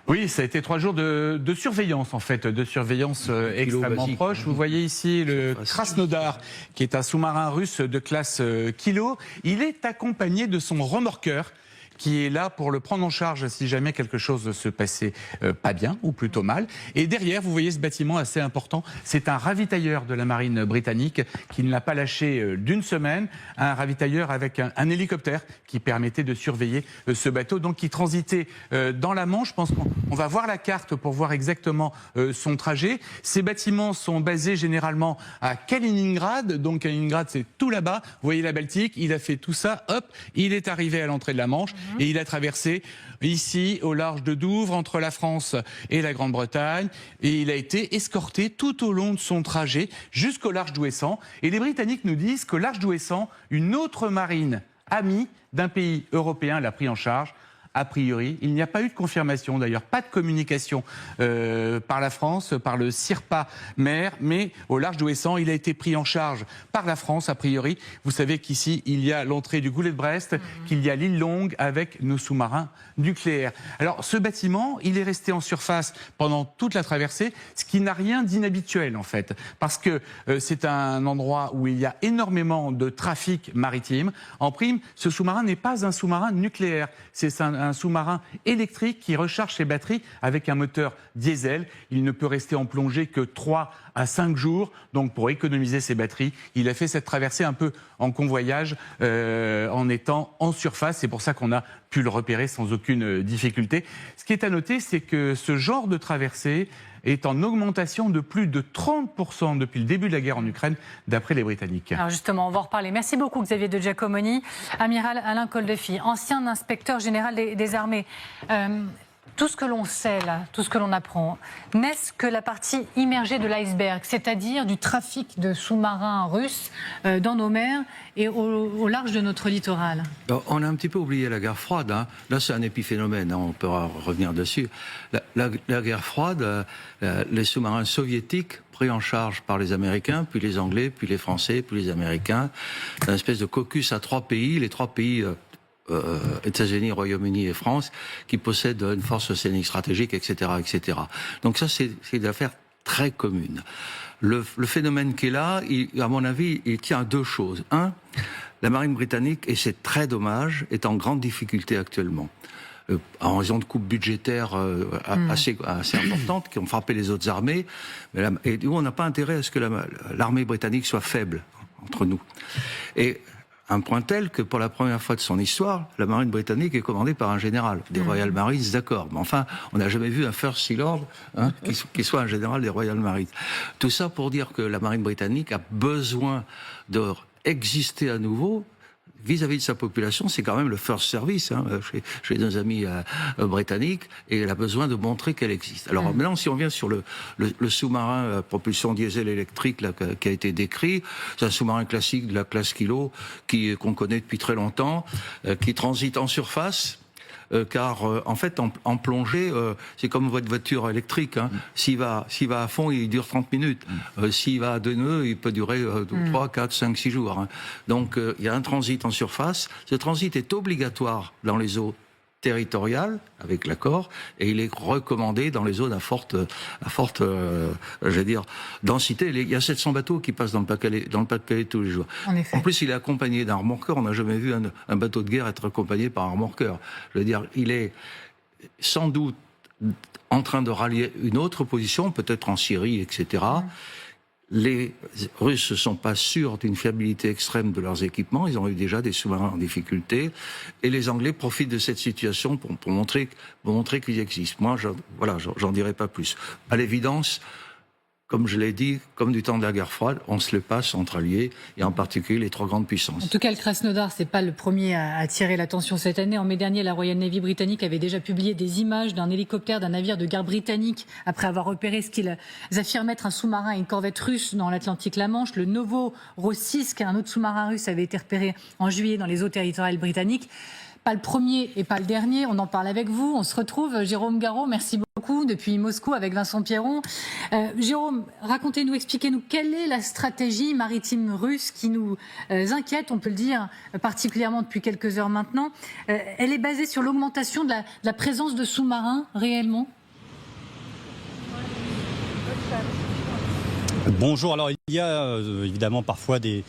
Speaker 9: Oui, ça a été 3 jours de surveillance, en fait, de surveillance extrêmement proche. Vous voyez ici le Krasnodar, qui est un sous-marin russe de classe Kilo. Il est accompagné de son remorqueur, qui est là pour le prendre en charge si jamais quelque chose se passait pas bien ou plutôt mal. Et derrière, vous voyez ce bâtiment assez important, c'est un ravitailleur de la marine britannique qui ne l'a pas lâché d'une semaine, un ravitailleur avec un hélicoptère qui permettait de surveiller ce bateau, donc qui transitait dans la Manche. Je pense qu'on va voir la carte pour voir exactement son trajet. Ces bâtiments sont basés généralement à Kaliningrad, donc Kaliningrad c'est tout là-bas, vous voyez la Baltique, il a fait tout ça, hop, il est arrivé à l'entrée de la Manche. Et il a traversé ici au large de Douvres entre la France et la Grande-Bretagne et il a été escorté tout au long de son trajet jusqu'au large d'Ouessant. Et les Britanniques nous disent que large d'Ouessant, une autre marine amie d'un pays européen l'a pris en charge. A priori, il n'y a pas eu de confirmation, d'ailleurs pas de communication par la France, par le CIRPA mer, mais au large d'Ouessant, il a été pris en charge par la France, a priori. Vous savez qu'ici, il y a l'entrée du Goulet de Brest, qu'il y a l'île Longue avec nos sous-marins nucléaires. Alors, ce bâtiment, il est resté en surface pendant toute la traversée, ce qui n'a rien d'inhabituel, en fait, parce que c'est un endroit où il y a énormément de trafic maritime. En prime, ce sous-marin n'est pas un sous-marin nucléaire, c'est un sous-marin électrique qui recharge ses batteries avec un moteur diesel. Il ne peut rester en plongée que 3 à 5 jours. Donc pour économiser ses batteries, il a fait cette traversée un peu en convoyage en étant en surface. C'est pour ça qu'on a pu le repérer sans aucune difficulté. Ce qui est à noter, c'est que ce genre de traversée est en augmentation de plus de 30% depuis le début de la guerre en Ukraine, d'après les Britanniques.
Speaker 1: Alors justement, on va en reparler. Merci beaucoup Xavier de Giacomoni. Amiral Alain Coldefy, ancien inspecteur général des armées. Tout ce que l'on sait là, tout ce que l'on apprend, n'est-ce que la partie immergée de l'iceberg, c'est-à-dire du trafic de sous-marins russes dans nos mers et au large de notre littoral?
Speaker 15: On a un petit peu oublié la guerre froide. Hein. Là, c'est un épiphénomène, hein, on pourra revenir dessus. La guerre froide, les sous-marins soviétiques pris en charge par les Américains, puis les Anglais, puis les Français, puis les Américains. C'est une espèce de caucus à 3 pays, les 3 pays... États-Unis, Royaume-Uni et France, qui possèdent une force océanique stratégique, etc., etc. Donc ça, c'est une affaire très commune. Le phénomène qui est là, à mon avis, il tient à 2 choses. 1, la marine britannique, et c'est très dommage, est en grande difficulté actuellement. En raison de coupes budgétaires assez importantes qui ont frappé les autres armées. Et nous, on n'a pas intérêt à ce que l'armée britannique soit faible entre nous. Et un point tel que pour la première fois de son histoire, la marine britannique est commandée par un général des Royal Marines, d'accord. Mais enfin, on n'a jamais vu un First Sea Lord qui soit un général des Royal Marines. Tout ça pour dire que la marine britannique a besoin d'exister à nouveau vis-à-vis de sa population. C'est quand même le first service chez nos amis britanniques, et elle a besoin de montrer qu'elle existe. Alors maintenant, si on vient sur le sous-marin propulsion diesel électrique là, qui a été décrit, c'est un sous-marin classique de la classe Kilo qu'on connaît depuis très longtemps, qui transite en surface. Car en fait, en plongée, c'est comme votre voiture électrique. Hein. S'il va à fond, il dure 30 minutes. S'il va à 2 nœuds, il peut durer 3, 4, 5, 6 jours. Hein. Donc, il y a un transit en surface. Ce transit est obligatoire dans les eaux territoriale avec l'accord, et il est recommandé dans les zones à forte densité. Il y a 700 bateaux qui passent dans le Pas-de-Calais tous les jours. En plus, il est accompagné d'un remorqueur. On n'a jamais vu un bateau de guerre être accompagné par un remorqueur. Je veux dire, il est sans doute en train de rallier une autre position, peut-être en Syrie, etc. Les Russes ne sont pas sûrs d'une fiabilité extrême de leurs équipements. Ils ont eu déjà des sous-marins en difficulté. Et les Anglais profitent de cette situation pour montrer qu'ils existent. Moi, j'en dirai pas plus. À l'évidence, comme je l'ai dit, comme du temps de la guerre froide, on se le passe entre alliés, et en particulier les trois grandes puissances.
Speaker 1: En tout cas, le Krasnodar, c'est pas le premier à attirer l'attention cette année. En mai dernier, la Royal Navy britannique avait déjà publié des images d'un hélicoptère d'un navire de guerre britannique après avoir repéré ce qu'ils affirment être un sous-marin et une corvette russe dans l'Atlantique-La Manche. Le Novorossiysk, un autre sous-marin russe, avait été repéré en juillet dans les eaux territoriales britanniques. Pas le premier et pas le dernier, on en parle avec vous. On se retrouve, Jérôme Garraud, merci beaucoup, depuis Moscou avec Vincent Pierron. Jérôme, racontez-nous, expliquez-nous, quelle est la stratégie maritime russe qui nous inquiète, on peut le dire, particulièrement depuis quelques heures maintenant. Elle est basée sur l'augmentation de la présence de sous-marins, réellement ?
Speaker 7: Bonjour, alors il y a évidemment parfois des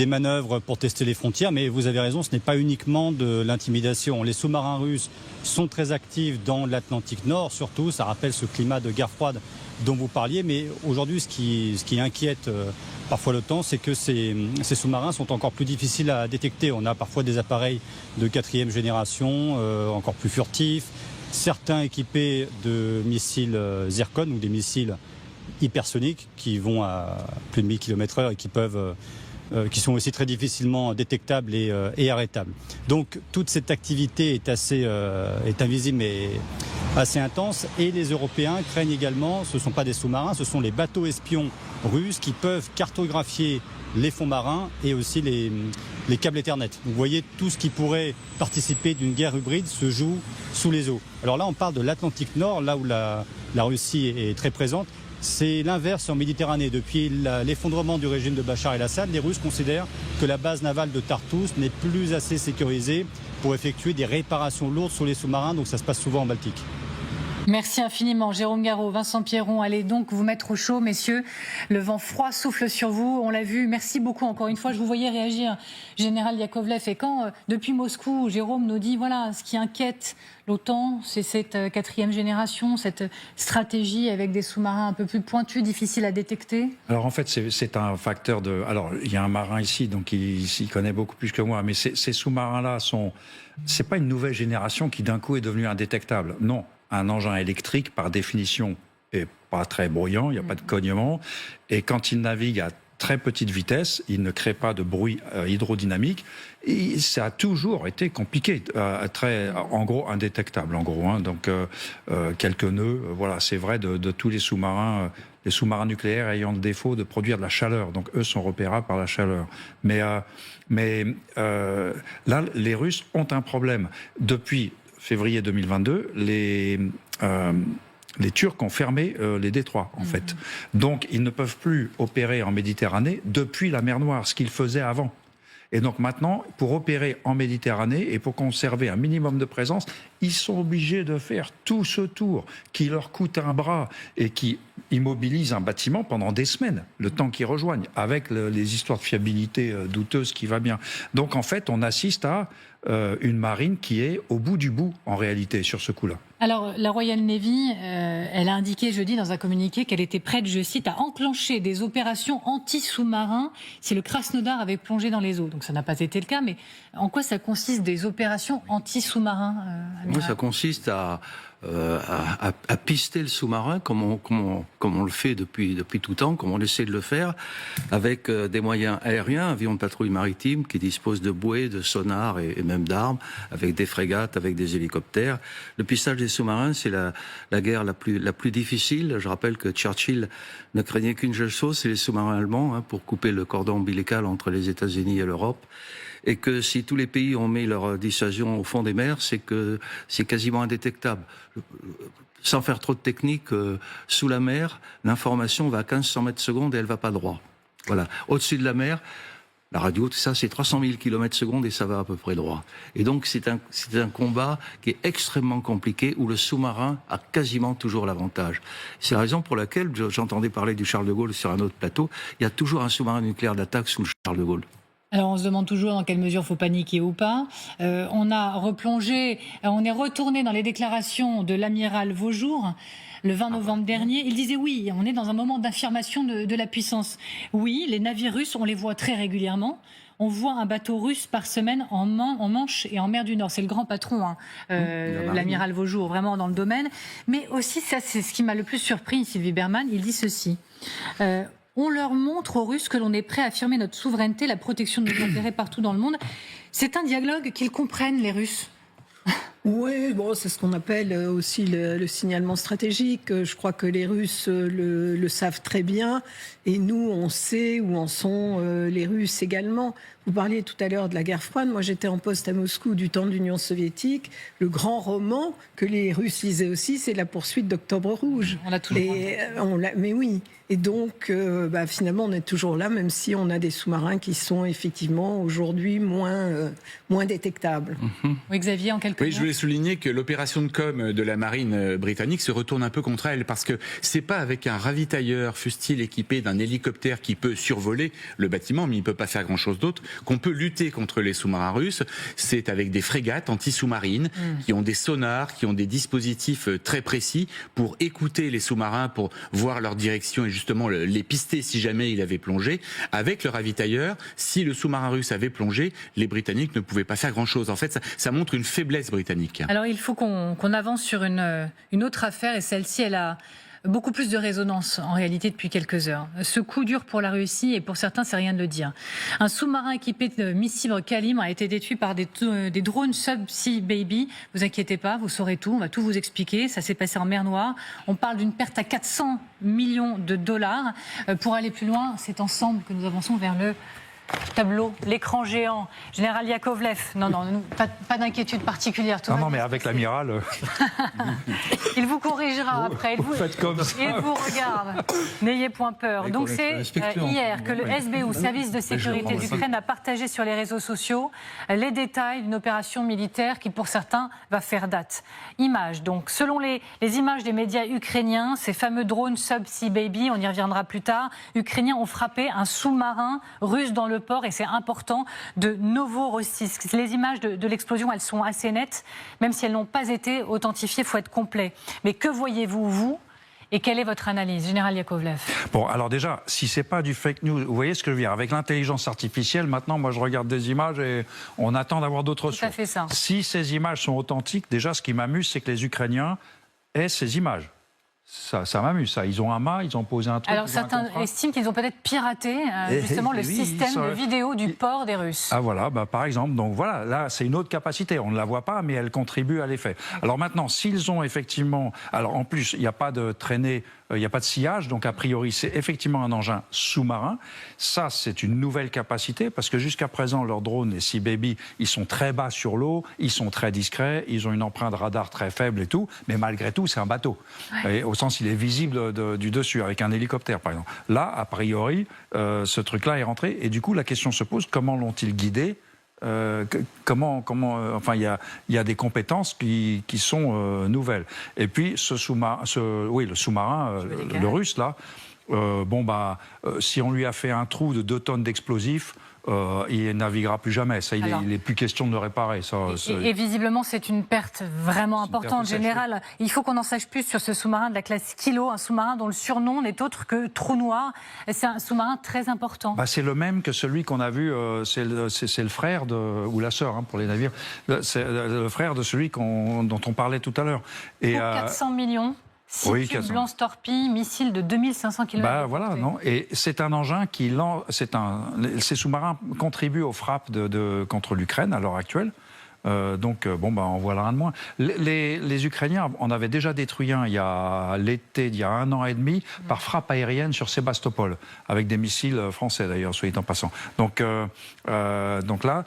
Speaker 7: manœuvres pour tester les frontières, mais vous avez raison, ce n'est pas uniquement de l'intimidation. Les sous-marins russes sont très actifs dans l'Atlantique Nord, surtout, ça rappelle ce climat de guerre froide dont vous parliez, mais aujourd'hui ce qui inquiète parfois l'OTAN, c'est que ces sous-marins sont encore plus difficiles à détecter. On a parfois des appareils de 4e génération, encore plus furtifs, certains équipés de missiles Zircon ou des missiles hypersoniques qui vont à plus de 1000 km/h et qui sont aussi très difficilement détectables et arrêtables. Donc toute cette activité est invisible mais assez intense, et les Européens craignent également, ce ne sont pas des sous-marins, ce sont les bateaux espions russes qui peuvent cartographier les fonds marins et aussi les câbles Ethernet. Vous voyez, tout ce qui pourrait participer d'une guerre hybride se joue sous les eaux. Alors là, on parle de l'Atlantique Nord, là où la Russie est très présente. C'est l'inverse en Méditerranée. Depuis l'effondrement du régime de Bachar el-Assad, les Russes considèrent que la base navale de Tartous n'est plus assez sécurisée pour effectuer des réparations lourdes sur les sous-marins, donc ça se passe souvent en Baltique.
Speaker 1: Merci infiniment, Jérôme Garraud, Vincent Pierron. Allez donc vous mettre au chaud, messieurs. Le vent froid souffle sur vous, on l'a vu. Merci beaucoup encore une fois. Je vous voyais réagir, Général Yakovlev. Et quand, depuis Moscou, Jérôme nous dit, voilà, ce qui inquiète l'OTAN, c'est cette 4e génération, cette stratégie avec des sous-marins un peu plus pointus, difficiles à détecter.
Speaker 8: Alors en fait, c'est un facteur de... Alors, il y a un marin ici, donc il s'y connaît beaucoup plus que moi, mais ces sous-marins-là c'est pas une nouvelle génération qui d'un coup est devenue indétectable. Non. Un engin électrique, par définition, est pas très bruyant, il n'y a pas de cognement. Et quand il navigue à très petite vitesse, il ne crée pas de bruit hydrodynamique. Et ça a toujours été compliqué, en gros indétectable, en gros. Hein. Donc quelques nœuds, voilà, c'est vrai de tous les sous-marins nucléaires ayant le défaut de produire de la chaleur. Donc eux sont repérables par la chaleur. Mais là, les Russes ont un problème. Depuis février 2022, les Turcs ont fermé les détroits, en fait. Donc, ils ne peuvent plus opérer en Méditerranée depuis la mer Noire, ce qu'ils faisaient avant. Et donc maintenant, pour opérer en Méditerranée et pour conserver un minimum de présence, ils sont obligés de faire tout ce tour qui leur coûte un bras et qui immobilise un bâtiment pendant des semaines, le temps qu'ils rejoignent, avec les histoires de fiabilité douteuses qui va bien. Donc en fait, on assiste à une marine qui est au bout du bout, en réalité, sur ce coup-là.
Speaker 1: Alors, la Royal Navy, elle a indiqué jeudi dans un communiqué qu'elle était prête, je cite, à enclencher des opérations anti-sous-marins si le Krasnodar avait plongé dans les eaux. Donc ça n'a pas été le cas, mais en quoi ça consiste, des opérations anti-sous-marins,
Speaker 15: Oui, ça consiste à pister le sous-marin comme on le fait depuis tout temps, comme on essaie de le faire, avec des moyens aériens, avions de patrouille maritime qui disposent de bouées, de sonars et même d'armes, avec des frégates, avec des hélicoptères. Le pistage des sous-marins, c'est la guerre la plus difficile. Je rappelle que Churchill ne craignait qu'une seule chose, c'est les sous-marins allemands, pour couper le cordon ombilical entre les États-Unis et l'Europe. Et que si tous les pays ont mis leur dissuasion au fond des mers, c'est que c'est quasiment indétectable. Sans faire trop de technique, sous la mer, l'information va à 1500 mètres secondes et elle va pas droit. Voilà. Au-dessus de la mer, la radio, tout ça, c'est 300 000 km/s et ça va à peu près droit. Et donc, c'est un combat qui est extrêmement compliqué où le sous-marin a quasiment toujours l'avantage. C'est la raison pour laquelle, j'entendais parler du Charles de Gaulle sur un autre plateau, il y a toujours un sous-marin nucléaire d'attaque sous le Charles de Gaulle.
Speaker 1: Alors on se demande toujours dans quelle mesure il faut paniquer ou pas. On a replongé, on est retourné dans les déclarations de l'amiral Vaujour le 20 novembre dernier. Il disait oui, on est dans un moment d'affirmation de la puissance. Oui, les navires russes, on les voit très régulièrement. On voit un bateau russe par semaine en Manche et en mer du Nord. C'est le grand patron, l'amiral Vaujour, vraiment dans le domaine. Mais aussi, ça c'est ce qui m'a le plus surpris, Sylvie Bermann, il dit ceci. On leur montre aux Russes que l'on est prêt à affirmer notre souveraineté, la protection de nos intérêts partout dans le monde. C'est un dialogue qu'ils comprennent, les Russes.
Speaker 10: Oui, bon, c'est ce qu'on appelle aussi le signalement stratégique. Je crois que les Russes le savent très bien. Et nous, on sait où en sont les Russes également. Vous parliez tout à l'heure de la guerre froide. Moi, j'étais en poste à Moscou du temps de l'Union soviétique. Le grand roman que les Russes lisaient aussi, c'est La poursuite d'Octobre Rouge.
Speaker 1: On l'a toujours.
Speaker 10: Mais oui. Et donc, finalement, on est toujours là, même si on a des sous-marins qui sont effectivement aujourd'hui moins détectables.
Speaker 1: Oui, Xavier, en quelques mots.
Speaker 9: Oui, je voulais souligner que l'opération de com de la marine britannique se retourne un peu contre elle, parce que c'est pas avec un ravitailleur, fût-il équipé d'un hélicoptère qui peut survoler le bâtiment, mais il peut pas faire grand-chose d'autre, qu'on peut lutter contre les sous-marins russes. C'est avec des frégates anti-sous-marines qui ont des sonars, qui ont des dispositifs très précis pour écouter les sous-marins, pour voir leur direction et justement les pister si jamais il avait plongé. Avec le ravitailleur, si le sous-marin russe avait plongé, les Britanniques ne pouvaient pas faire grand-chose. En fait, ça montre une faiblesse britannique.
Speaker 1: Alors il faut qu'on avance sur une autre affaire, et celle-ci, elle a beaucoup plus de résonance en réalité depuis quelques heures. Ce coup dur pour la Russie, et pour certains, c'est rien de le dire. Un sous-marin équipé de missiles calibre a été détruit par des drones Subsea Baby. Vous inquiétez pas, vous saurez tout, on va tout vous expliquer. Ça s'est passé en mer Noire. On parle d'une perte à 400 millions de dollars. Pour aller plus loin, c'est ensemble que nous avançons vers le tableau, l'écran géant. Général Yakovlev, non, pas d'inquiétude particulière.
Speaker 8: Non, mais avec l'amiral...
Speaker 1: Il vous corrigera après.
Speaker 8: Faites comme ça.
Speaker 1: Il vous regarde. N'ayez point peur. Donc c'est hier que le SBU, Service de sécurité d'Ukraine, a partagé sur les réseaux sociaux les détails d'une opération militaire qui, pour certains, va faire date. Images. Donc, selon les images des médias ukrainiens, ces fameux drones Subsea Baby, on y reviendra plus tard, ukrainiens ont frappé un sous-marin russe dans le port, et c'est important, de Novorossiysk. Les images de l'explosion, elles sont assez nettes, même si elles n'ont pas été authentifiées, il faut être complet. Mais que voyez-vous, vous, et quelle est votre analyse, Général Yakovlev?
Speaker 8: Bon, alors déjà, si c'est pas du fake news, vous voyez ce que je veux dire, avec l'intelligence artificielle, maintenant, moi je regarde des images et on attend d'avoir d'autres sources.
Speaker 1: Tout à fait ça.
Speaker 8: Si ces images sont authentiques, déjà, ce qui m'amuse, c'est que les Ukrainiens aient ces images. Ça m'amuse, ça. Ils ont un mât, ils ont posé un truc.
Speaker 1: Alors certains estiment qu'ils ont peut-être piraté justement le système de vidéo du port des Russes.
Speaker 8: Ah voilà, par exemple. Donc voilà, là c'est une autre capacité. On ne la voit pas, mais elle contribue à l'effet. Alors maintenant, s'ils ont effectivement... Alors en plus, il n'y a pas de traînée, il n'y a pas de sillage, donc a priori c'est effectivement un engin sous-marin. Ça, c'est une nouvelle capacité, parce que jusqu'à présent, leurs drones, les Sea Baby, ils sont très bas sur l'eau, ils sont très discrets, ils ont une empreinte radar très faible et tout, mais malgré tout, c'est un bateau. Ouais. Et au sens, il est visible du dessus, avec un hélicoptère, par exemple. Là, a priori, ce truc-là est rentré, et du coup, la question se pose, comment l'ont-ils guidé ? Enfin, il y a des compétences qui sont nouvelles. Et puis, le sous-marin, le russe, là, si on lui a fait un trou de 2 tonnes d'explosifs, il ne naviguera plus jamais. Ça, il n'est plus question de le réparer.
Speaker 1: Et visiblement, c'est une perte vraiment importante. Général, il faut qu'on en sache plus sur ce sous-marin de la classe Kilo, un sous-marin dont le surnom n'est autre que Trou Noir. C'est un sous-marin très important.
Speaker 8: C'est le même que celui qu'on a vu, c'est le frère ou la sœur, pour les navires. C'est le frère de celui dont on parlait tout à l'heure.
Speaker 1: Pour 400 millions. 6 tubes lance-torpilles, missiles de 2500 km.
Speaker 8: Voilà, non. Et c'est un engin qui ces sous-marins contribuent aux frappes contre l'Ukraine à l'heure actuelle. En voilà un de moins. Les Ukrainiens en avaient déjà détruit un il y a 1 an et demi par frappe aérienne sur Sébastopol, avec des missiles français d'ailleurs, soit dit en passant. Donc là,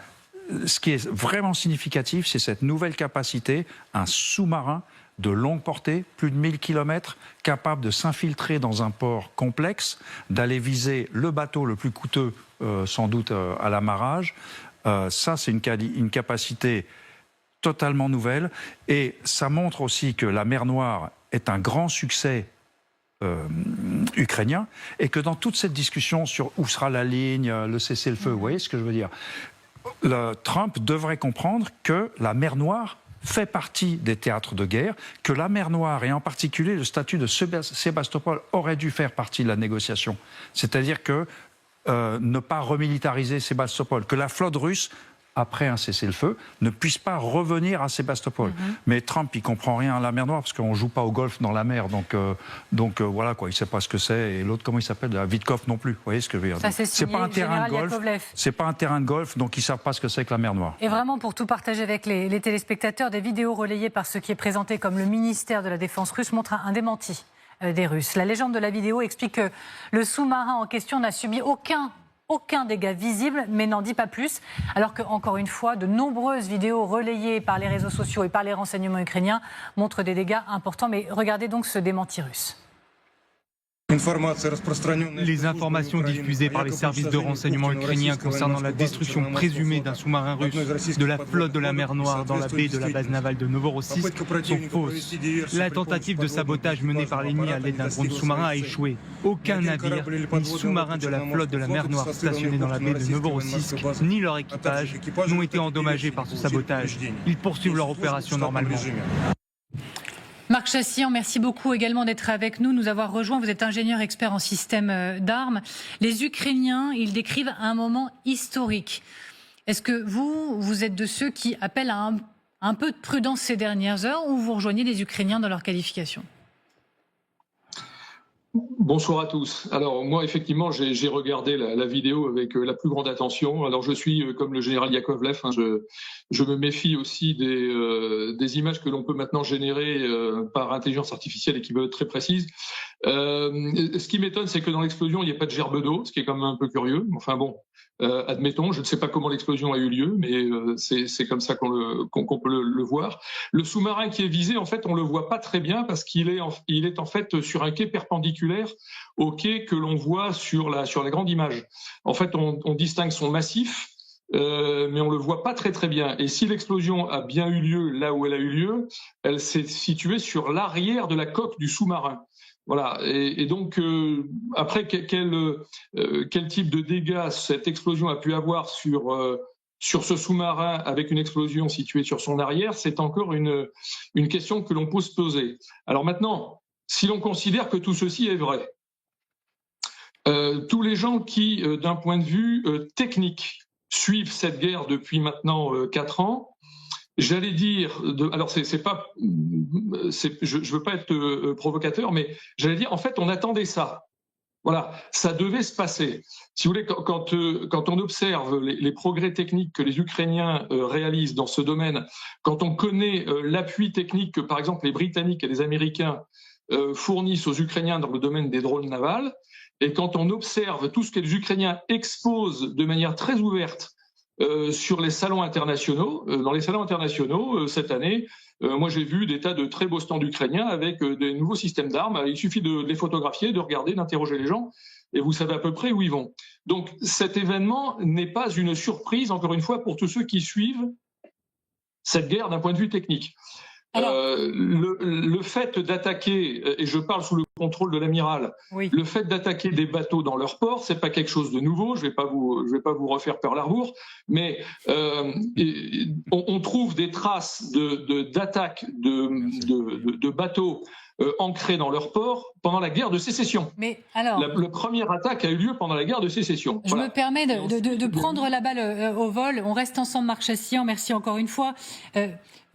Speaker 8: ce qui est vraiment significatif, c'est cette nouvelle capacité, un sous-marin de longue portée, plus de 1000 km, capable de s'infiltrer dans un port complexe, d'aller viser le bateau le plus coûteux, sans doute à l'amarrage. Ça, c'est une capacité totalement nouvelle. Et ça montre aussi que la mer Noire est un grand succès ukrainien, et que dans toute cette discussion sur où sera la ligne, le cessez-le-feu, vous voyez ce que je veux dire, Trump devrait comprendre que la mer Noire fait partie des théâtres de guerre, que la mer Noire, et en particulier le statut de Sébastopol, aurait dû faire partie de la négociation. C'est-à-dire que ne pas remilitariser Sébastopol, que la flotte russe, après un cessez-le-feu, ne puisse pas revenir à Sébastopol. Mais Trump, il comprend rien à la mer Noire, parce qu'on ne joue pas au golf dans la mer, donc voilà, quoi, il ne sait pas ce que c'est, et l'autre, comment il s'appelle, Vitkov non plus, vous voyez ce que je veux dire.
Speaker 1: Ça, c'est
Speaker 8: pas un terrain de golf, c'est pas un terrain de golf, donc ils ne savent pas ce que c'est que la mer Noire.
Speaker 1: Et vraiment, pour tout partager avec les téléspectateurs, des vidéos relayées par ce qui est présenté comme le ministère de la Défense russe montrent un démenti des Russes. La légende de la vidéo explique que le sous-marin en question n'a subi aucun dégât visible, mais n'en dit pas plus. Alors que, encore une fois, de nombreuses vidéos relayées par les réseaux sociaux et par les renseignements ukrainiens montrent des dégâts importants. Mais regardez donc ce démenti russe.
Speaker 16: Les informations diffusées par les services de renseignement ukrainiens concernant la destruction présumée d'un sous-marin russe de la flotte de la mer Noire dans la baie de la base navale de Novorossiysk sont fausses. La tentative de sabotage menée par l'ennemi à l'aide d'un drone sous-marin a échoué. Aucun navire ni sous-marin de la flotte de la mer Noire stationné dans la baie de Novorossiysk ni leur équipage n'ont été endommagés par ce sabotage. Ils poursuivent leur opération normalement.
Speaker 1: Marc Chassian, merci beaucoup également d'être avec nous, nous avoir rejoints. Vous êtes ingénieur expert en système d'armes. Les Ukrainiens, ils décrivent un moment historique. Est-ce que vous êtes de ceux qui appellent à un peu de prudence ces dernières heures, ou vous rejoignez les Ukrainiens dans leur qualification ?
Speaker 17: Bonsoir à tous. Alors moi, effectivement, j'ai regardé la vidéo avec la plus grande attention. Alors je suis comme le général Yakovlev, je me méfie aussi des images que l'on peut maintenant générer par intelligence artificielle et qui peuvent être très précises. Ce qui m'étonne, c'est que dans l'explosion, il n'y a pas de gerbe d'eau, ce qui est quand même un peu curieux. Enfin bon, admettons, je ne sais pas comment l'explosion a eu lieu, mais c'est comme ça qu'on peut le voir. Le sous-marin qui est visé, en fait, on le voit pas très bien parce qu'il est en fait sur un quai perpendiculaire au quai que l'on voit sur la grande image. En fait, on distingue son massif, mais on le voit pas très bien. Et si l'explosion a bien eu lieu là où elle a eu lieu, elle s'est située sur l'arrière de la coque du sous-marin. Voilà. Et donc après quel type de dégâts cette explosion a pu avoir sur ce sous-marin avec une explosion située sur son arrière, c'est encore une question que l'on peut se poser. Alors maintenant, si l'on considère que tout ceci est vrai, tous les gens qui, d'un point de vue technique, suivent cette guerre depuis maintenant 4 ans, j'allais dire, alors c'est pas, je veux pas être provocateur, mais j'allais dire, en fait, on attendait ça. Voilà, ça devait se passer. Si vous voulez, quand on observe les progrès techniques que les Ukrainiens réalisent dans ce domaine, quand on connaît l'appui technique que, par exemple, les Britanniques et les Américains fournissent aux Ukrainiens dans le domaine des drones navals, et quand on observe tout ce que les Ukrainiens exposent de manière très ouverte sur les salons internationaux, dans les salons internationaux cette année, moi j'ai vu des tas de très beaux stands ukrainiens avec des nouveaux systèmes d'armes. Il suffit de les photographier, de regarder, d'interroger les gens, et vous savez à peu près où ils vont. Donc cet événement n'est pas une surprise, encore une fois, pour tous ceux qui suivent cette guerre d'un point de vue technique. Le fait d'attaquer, et je parle sous le contrôle de l'amiral, le fait d'attaquer des bateaux dans leur port, c'est pas quelque chose de nouveau. Je vais pas vous refaire Pearl Harbor, mais on trouve des traces d'attaques de bateaux ancrés dans leur port pendant la guerre de sécession.
Speaker 1: Mais alors,
Speaker 17: le premier attaque a eu lieu pendant la guerre de sécession.
Speaker 1: Je me permets de prendre la balle au vol. On reste ensemble, Marc Chassian. Merci encore une fois.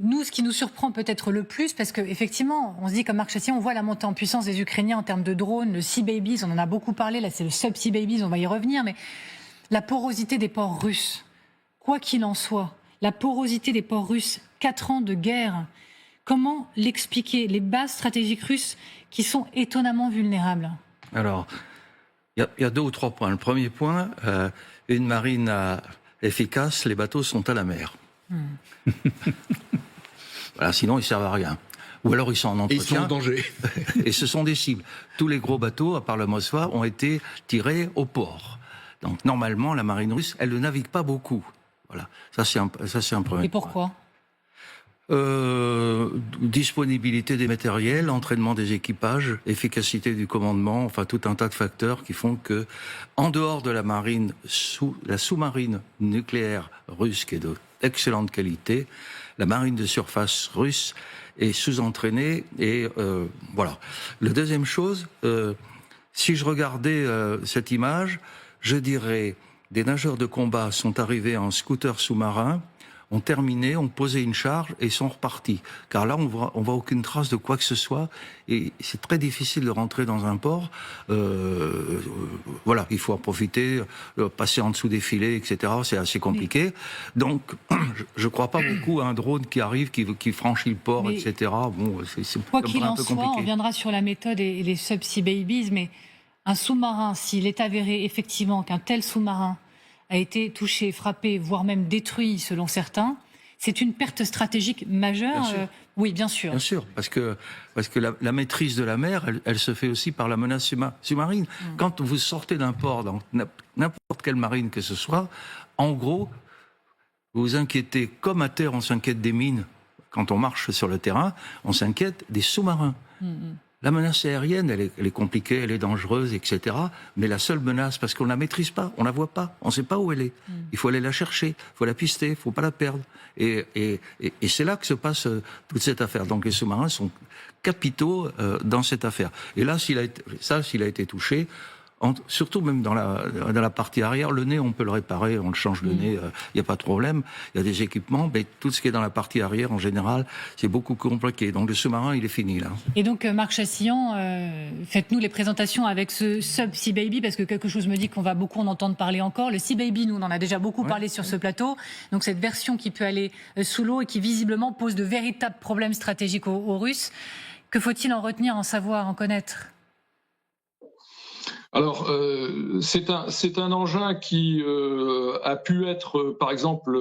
Speaker 1: Nous, ce qui nous surprend peut-être le plus, parce qu'effectivement, on se dit comme Marc Chassian, on voit la montée en puissance des Ukrainiens en termes de drones, le Sea Babies, on en a beaucoup parlé, là c'est le Sub-Sea Babies, on va y revenir, mais la porosité des ports russes, quoi qu'il en soit, la porosité des ports russes, 4 ans de guerre, comment l'expliquer, les bases stratégiques russes qui sont étonnamment vulnérables?
Speaker 15: Alors, il y a 2 ou 3 points. Le premier point, une marine efficace, les bateaux sont à la mer. Voilà, sinon ils servent à rien. Ou alors ils sont en entretien.
Speaker 4: Et ils sont en danger.
Speaker 15: Et ce sont des cibles. Tous les gros bateaux, à part le Moskva, ont été tirés au port. Donc normalement, la marine russe, elle ne navigue pas beaucoup. Voilà, ça c'est un premier.
Speaker 1: Et pourquoi ?
Speaker 15: Disponibilité des matériels, entraînement des équipages, efficacité du commandement, enfin tout un tas de facteurs qui font que, en dehors de la marine, la sous-marine nucléaire russe qui est d'excellente qualité, la marine de surface russe est sous-entraînée et voilà. La deuxième chose, si je regardais cette image, je dirais des nageurs de combat sont arrivés en scooter sous-marin, ont terminé, ont posé une charge et sont repartis. Car là, on voit aucune trace de quoi que ce soit et c'est très difficile de rentrer dans un port. Voilà, il faut en profiter, passer en dessous des filets, etc. C'est assez compliqué. Donc, je ne crois pas beaucoup à un drone qui arrive, qui franchit le port, etc. Bon,
Speaker 1: quoi qu'il en soit, on reviendra sur la méthode et les subsea babies, mais un sous-marin, s'il est avéré effectivement qu'un tel sous-marin a été touché, frappé, voire même détruit selon certains, c'est une perte stratégique majeure. Oui, bien sûr.
Speaker 15: Bien sûr, parce que la maîtrise de la mer, elle se fait aussi par la menace sous-marine. Quand vous sortez d'un port, dans n'importe quelle marine que ce soit, en gros, vous vous inquiétez, comme à terre on s'inquiète des mines, quand on marche sur le terrain, on s'inquiète des sous-marins. La menace aérienne, elle est compliquée, elle est dangereuse, etc. Mais la seule menace, parce qu'on ne la maîtrise pas, on ne la voit pas, on ne sait pas où elle est. Il faut aller la chercher, il faut la pister, il ne faut pas la perdre. Et c'est là que se passe toute cette affaire. Donc les sous-marins sont capitaux dans cette affaire. Et là, s'il a été touché, surtout même dans la partie arrière, le nez, on peut le réparer, on le change le nez, il n'y a pas de problème. Il y a des équipements, mais tout ce qui est dans la partie arrière, en général, c'est beaucoup plus compliqué. Donc le sous-marin, il est fini, là.
Speaker 1: Et donc, Marc Chassillan, faites-nous les présentations avec ce Sub-Sea Baby, parce que quelque chose me dit qu'on va beaucoup en entendre parler encore. Le Sea Baby, nous, on en a déjà beaucoup parlé sur ce plateau. Donc cette version qui peut aller sous l'eau et qui, visiblement, pose de véritables problèmes stratégiques aux Russes. Que faut-il en retenir, en savoir, en connaître ?
Speaker 17: Alors, c'est un engin qui a pu être, par exemple,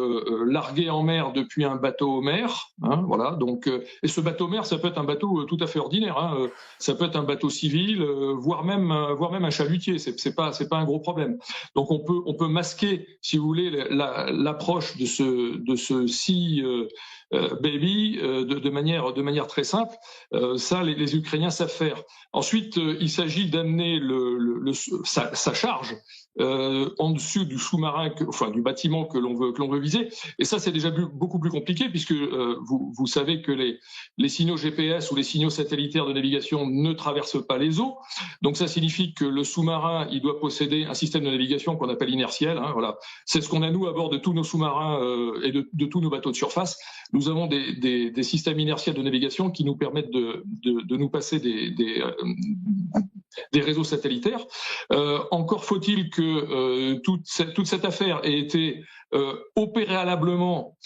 Speaker 17: largué en mer depuis un bateau mer. Hein, voilà. Donc, et ce bateau mer, ça peut être un bateau tout à fait ordinaire. Hein, ça peut être un bateau civil, voire même un chalutier. C'est pas un gros problème. Donc, on peut masquer, si vous voulez, l'approche de ce Sea Baby de manière très simple. Ça, les Ukrainiens savent faire. Ensuite, il s'agit d'amener sa charge en dessus du sous-marin, du bâtiment que l'on veut viser. Et ça, c'est déjà beaucoup plus compliqué puisque vous savez que les signaux GPS ou les signaux satellitaires de navigation ne traversent pas les eaux. Donc ça signifie que le sous-marin, il doit posséder un système de navigation qu'on appelle inertiel. Hein, voilà. C'est ce qu'on a nous à bord de tous nos sous-marins et de tous nos bateaux de surface. Nous avons des systèmes inertiels de navigation qui nous permettent de nous passer des réseaux satellitaires. Encore faut-il que toute cette affaire ait été au préalablement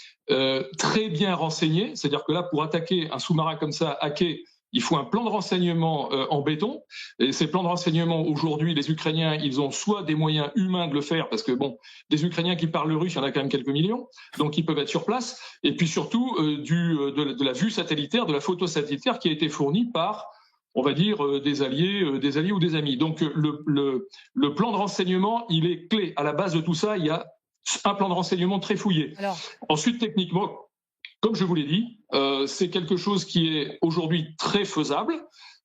Speaker 17: très bien renseignée. C'est-à-dire que là, pour attaquer un sous-marin comme ça, à quai, il faut un plan de renseignement en béton. Et ces plans de renseignement, aujourd'hui, les Ukrainiens, ils ont soit des moyens humains de le faire, parce que bon, des Ukrainiens qui parlent le russe, il y en a quand même quelques millions, donc ils peuvent être sur place. Et puis surtout, de la vue satellitaire, de la photo satellitaire qui a été fournie par, on va dire, des alliés ou des amis. Donc le plan de renseignement, il est clé. À la base de tout ça, il y a un plan de renseignement très fouillé. Ensuite, techniquement, comme je vous l'ai dit, c'est quelque chose qui est aujourd'hui très faisable.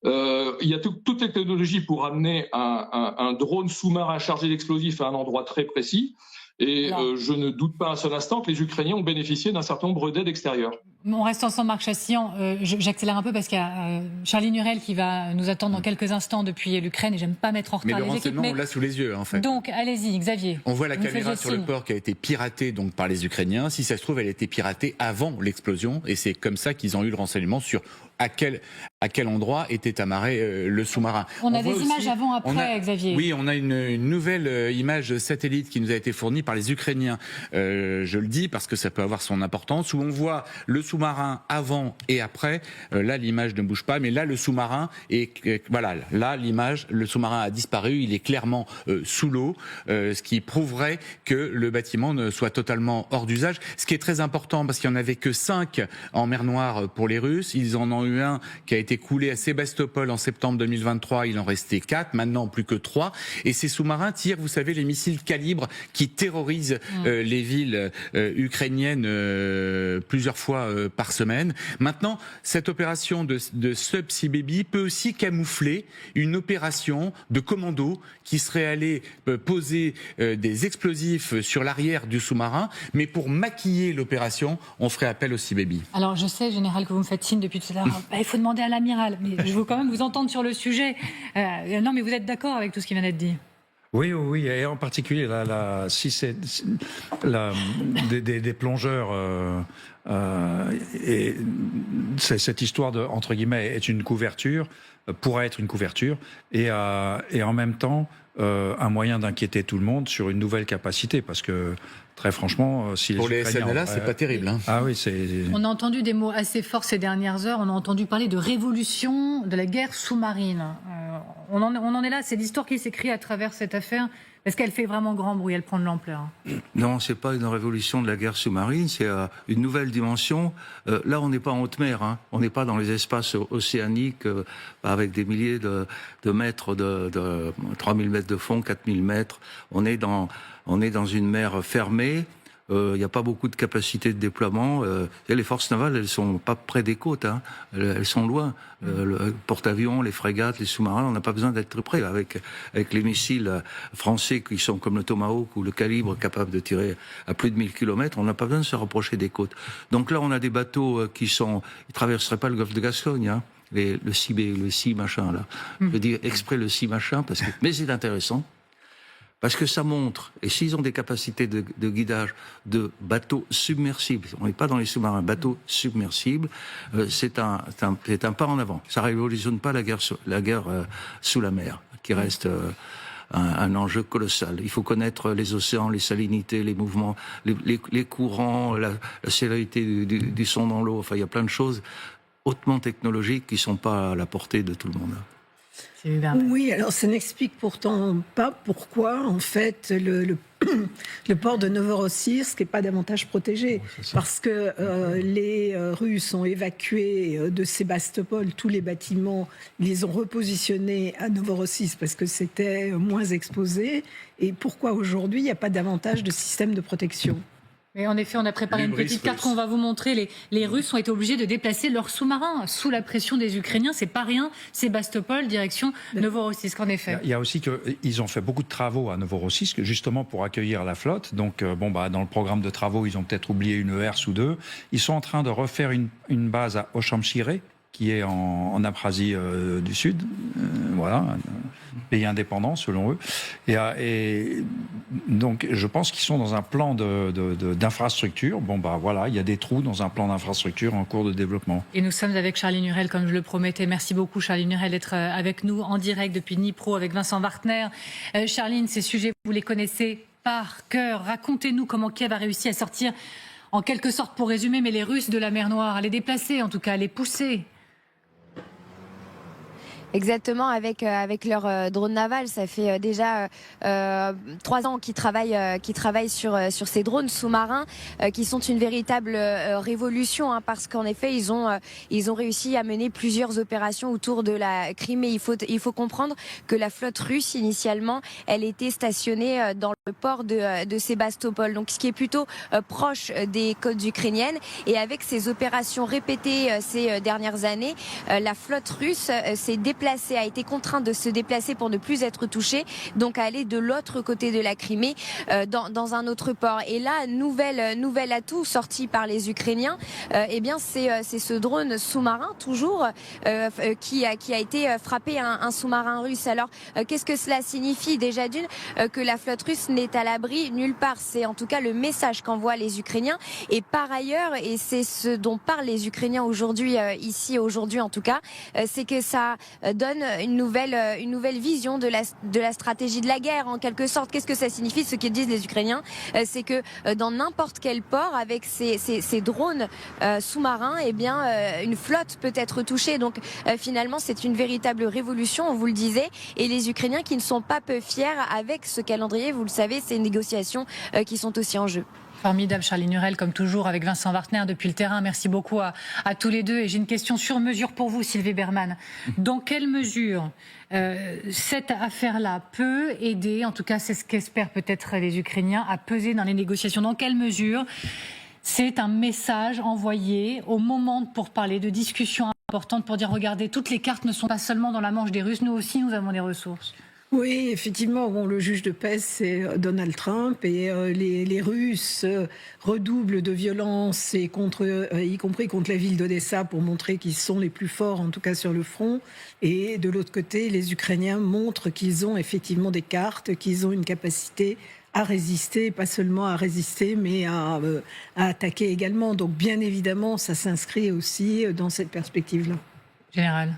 Speaker 17: Il y a toute la technologie pour amener un drone sous-marin chargé d'explosifs à un endroit très précis. Et je ne doute pas un seul instant que les Ukrainiens ont bénéficié d'un certain nombre d'aides extérieures.
Speaker 1: On reste ensemble, Marc Chassillan. J'accélère un peu parce qu'il y a Charlie Nurel qui va nous attendre dans quelques instants depuis l'Ukraine et j'aime pas mettre en retard les équipes.
Speaker 9: Mais on l'a sous les yeux, en fait.
Speaker 1: Donc, allez-y, Xavier.
Speaker 9: On voit la caméra sur le port qui a été piratée donc, par les Ukrainiens. Si ça se trouve, elle a été piratée avant l'explosion et c'est comme ça qu'ils ont eu le renseignement sur à quel à quel endroit était amarré le sous-marin.
Speaker 1: On a des images avant-après, Xavier.
Speaker 9: Oui, on a une nouvelle image satellite qui nous a été fournie par les Ukrainiens. Je le dis parce que ça peut avoir son importance, où on voit le sous-marin avant et après. Là, l'image ne bouge pas, mais là, le sous-marin voilà, là, l'image, le sous-marin a disparu. Il est clairement sous l'eau, ce qui prouverait que le bâtiment ne soit totalement hors d'usage. Ce qui est très important parce qu'il n'y en avait que 5 en mer Noire pour les Russes. Ils en ont eu un qui a été coulé à Sébastopol en septembre 2023, il en restait 4, maintenant plus que 3. Et ces sous-marins tirent, vous savez, les missiles Calibre qui terrorisent les villes ukrainiennes plusieurs fois par semaine. Maintenant, cette opération de Subsea Baby peut aussi camoufler une opération de commando qui serait allée poser des explosifs sur l'arrière du sous-marin, mais pour maquiller l'opération, on ferait appel au Sea Baby.
Speaker 1: Alors je sais, Général, que vous me faites signe depuis tout à l'heure. Il faut demander à l'amiral, mais je veux quand même vous entendre sur le sujet. Non, mais vous êtes d'accord avec tout ce qui vient d'être dit?
Speaker 8: Oui, et en particulier si c'est des plongeurs et cette histoire de entre guillemets est une couverture, pourrait être une couverture et en même temps un moyen d'inquiéter tout le monde sur une nouvelle capacité, parce que très franchement, si
Speaker 9: pour les SNLA, c'est pas terrible. Hein.
Speaker 8: Ah oui,
Speaker 1: On a entendu des mots assez forts ces dernières heures. On a entendu parler de révolution de la guerre sous-marine. On en est là. C'est l'histoire qui s'écrit à travers cette affaire. Est-ce qu'elle fait vraiment grand bruit? Elle prend de l'ampleur?
Speaker 15: Non, c'est pas une révolution de la guerre sous-marine, c'est une nouvelle dimension. Là, on n'est pas en haute mer, hein. On n'est pas dans les espaces océaniques avec des milliers de mètres, de 3000 mètres de fond, 4000 mètres. On est dans une mer fermée. Il n'y a pas beaucoup de capacité de déploiement. Les forces navales, elles sont pas près des côtes, hein. Elles sont loin. Le porte-avions, les frégates, les sous-marins, on n'a pas besoin d'être très près. Avec les missiles français qui sont comme le Tomahawk ou le Calibre, capables de tirer à plus de 1000 km, on n'a pas besoin de se rapprocher des côtes. Donc là, on a des bateaux ils traverseraient pas le golfe de Gascogne, hein. Le Sea machin là. Je veux dire exprès le Sea machin mais c'est intéressant. Parce que ça montre, et s'ils ont des capacités de guidage de bateaux submersibles, on n'est pas dans les sous-marins, bateaux submersibles, c'est un pas en avant. Ça révolutionne pas la guerre sous la mer, qui reste un enjeu colossal. Il faut connaître les océans, les salinités, les mouvements, les courants, la célérité du son dans l'eau. Enfin, il y a plein de choses hautement technologiques qui sont pas à la portée de tout le monde.
Speaker 10: Oui, alors ça n'explique pourtant pas pourquoi, en fait, le port de Novorossiysk n'est pas davantage protégé. Parce que les Russes ont évacué de Sébastopol tous les bâtiments, ils les ont repositionnés à Novorossiysk parce que c'était moins exposé. Et pourquoi aujourd'hui il n'y a pas davantage de système de protection?
Speaker 1: Mais en effet, on a préparé une petite carte qu'on va vous montrer. Les Russes ont été obligés de déplacer leurs sous-marins sous la pression des Ukrainiens. C'est pas rien. Sébastopol, direction Novorossiysk, en effet.
Speaker 8: Il y a aussi qu'ils ont fait beaucoup de travaux à Novorossiysk, justement pour accueillir la flotte. Donc, dans le programme de travaux, ils ont peut-être oublié une herse ou deux. Ils sont en train de refaire une base à Ochamchire, qui est en Abkhazie du Sud, voilà, un pays indépendant selon eux. Et donc, je pense qu'ils sont dans un plan d'infrastructure. Voilà, il y a des trous dans un plan d'infrastructure en cours de développement.
Speaker 1: Et nous sommes avec Charline Hurel, comme je le promettais. Merci beaucoup, Charline Hurel, d'être avec nous en direct depuis Dnipro avec Vincent Wartner. Charline, ces sujets, vous les connaissez par cœur. Racontez-nous comment Kiev a réussi à sortir, en quelque sorte, pour résumer, mais les Russes de la mer Noire, à les déplacer, en tout cas, à les pousser.
Speaker 18: Exactement, avec leur drone naval, ça fait déjà 3 ans qu'ils travaillent sur ces drones sous-marins qui sont une véritable révolution, hein, parce qu'en effet ils ont réussi à mener plusieurs opérations autour de la Crimée. Il faut comprendre que la flotte russe initialement, elle était stationnée dans le port de Sébastopol, donc ce qui est plutôt proche des côtes ukrainiennes. Et avec ces opérations répétées ces dernières années, la flotte russe s'est déplacée déplacé, a été contrainte de se déplacer pour ne plus être touchée, donc à aller de l'autre côté de la Crimée, dans un autre port. Et là, nouvel atout sorti par les Ukrainiens, eh bien c'est ce drone sous-marin toujours qui a été frappé un sous-marin russe. Alors qu'est-ce que cela signifie? Déjà d'une, que la flotte russe n'est à l'abri nulle part. C'est en tout cas le message qu'envoient les Ukrainiens. Et par ailleurs, et c'est ce dont parlent les Ukrainiens aujourd'hui, aujourd'hui en tout cas, c'est que ça donne une nouvelle vision de la stratégie de la guerre en quelque sorte. Qu'est-ce que ça signifie? Ce que disent les Ukrainiens, c'est que dans n'importe quel port avec ces drones sous-marins, eh bien une flotte peut être touchée. Donc finalement, c'est une véritable révolution, on vous le disait, et les Ukrainiens qui ne sont pas peu fiers avec ce calendrier. Vous le savez, ces négociations qui sont aussi en jeu.
Speaker 1: Formidable, Charlie Nurel, comme toujours, avec Vincent Wartner depuis le terrain. Merci beaucoup à tous les deux. Et j'ai une question sur mesure pour vous, Sylvie Berman. Dans quelle mesure cette affaire-là peut aider, en tout cas c'est ce qu'espèrent peut-être les Ukrainiens, à peser dans les négociations? Dans quelle mesure c'est un message envoyé au moment pour parler de discussions importantes, pour dire regardez, toutes les cartes ne sont pas seulement dans la manche des Russes, nous aussi nous avons des ressources?
Speaker 10: Oui, effectivement, le juge de paix, c'est Donald Trump, et les Russes redoublent de violence, et y compris contre la ville d'Odessa, pour montrer qu'ils sont les plus forts, en tout cas sur le front. Et de l'autre côté, les Ukrainiens montrent qu'ils ont effectivement des cartes, qu'ils ont une capacité à résister, pas seulement à résister, mais à attaquer également. Donc bien évidemment, ça s'inscrit aussi dans cette perspective-là.
Speaker 1: Général.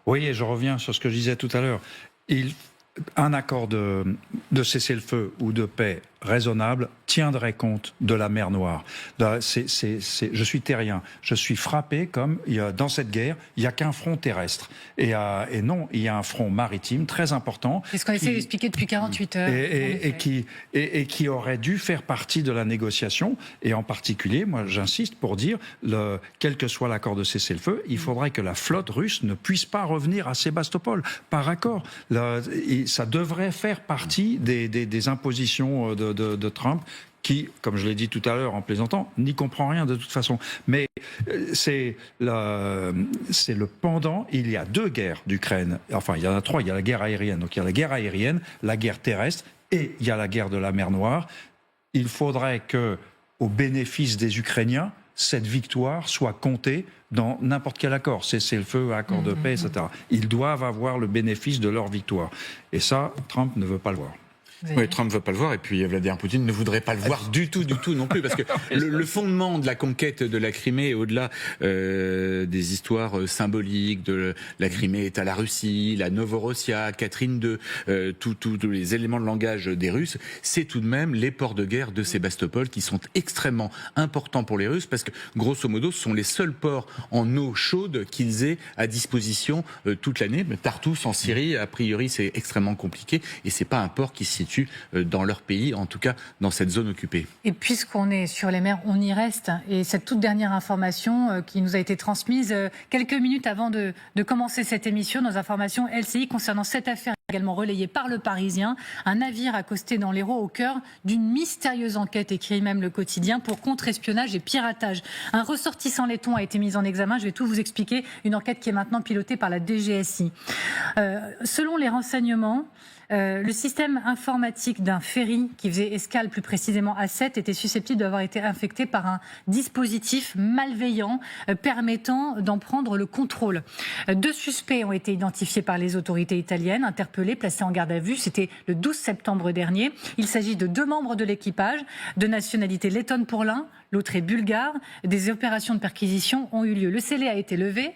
Speaker 8: Oui, et je reviens sur ce que je disais tout à l'heure. Un accord de cessez-le-feu ou de paix raisonnable tiendrait compte de la mer Noire. Je suis terrien, je suis frappé comme dans cette guerre, il n'y a qu'un front terrestre. Et non, il y a un front maritime très important.
Speaker 1: C'est ce qu'on essaie d'expliquer depuis 48 heures.
Speaker 8: Et qui aurait dû faire partie de la négociation. Et en particulier, moi j'insiste pour dire, quel que soit l'accord de cessez-le-feu, il faudrait que la flotte russe ne puisse pas revenir à Sébastopol par accord. Ça devrait faire partie des impositions de Trump, qui, comme je l'ai dit tout à l'heure en plaisantant, n'y comprend rien de toute façon. Mais c'est le pendant. Il y a deux guerres d'Ukraine. Enfin, il y en a trois. Il y a la guerre aérienne. Donc il y a la guerre aérienne, la guerre terrestre, et il y a la guerre de la mer Noire. Il faudrait que, au bénéfice des Ukrainiens, cette victoire soit comptée dans n'importe quel accord, cessez-le-feu, accord de paix, etc. Ils doivent avoir le bénéfice de leur victoire. Et ça, Trump ne veut pas le voir.
Speaker 9: Oui, Trump ne veut pas le voir, et puis Vladimir Poutine ne voudrait pas le voir du tout non plus, parce que le fondement de la conquête de la Crimée, au-delà des histoires symboliques de la Crimée est à la Russie, la Novorossia, Catherine II, tous les éléments de langage des Russes, c'est tout de même les ports de guerre de Sébastopol qui sont extrêmement importants pour les Russes, parce que grosso modo, ce sont les seuls ports en eau chaude qu'ils aient à disposition toute l'année. Tartous en Syrie, a priori, c'est extrêmement compliqué, et c'est pas un port qui se situe dans leur pays, en tout cas dans cette zone occupée.
Speaker 1: Et puisqu'on est sur les mers, on y reste. Et cette toute dernière information qui nous a été transmise quelques minutes avant de commencer cette émission, nos informations LCI concernant cette affaire également relayée par Le Parisien, un navire accosté dans l'Hérault au cœur d'une mystérieuse enquête, écrit même Le Quotidien, pour contre-espionnage et piratage. Un ressortissant letton a été mis en examen, je vais tout vous expliquer, une enquête qui est maintenant pilotée par la DGSI. Selon les renseignements, le système informatique d'un ferry qui faisait escale plus précisément à 7 était susceptible d'avoir été infecté par un dispositif malveillant permettant d'en prendre le contrôle. 2 suspects ont été identifiés par les autorités italiennes, interpellés, placés en garde à vue. C'était le 12 septembre dernier. Il s'agit de 2 membres de l'équipage, de nationalité lettonne pour l'un, l'autre est bulgare. Des opérations de perquisition ont eu lieu. Le scellé a été levé.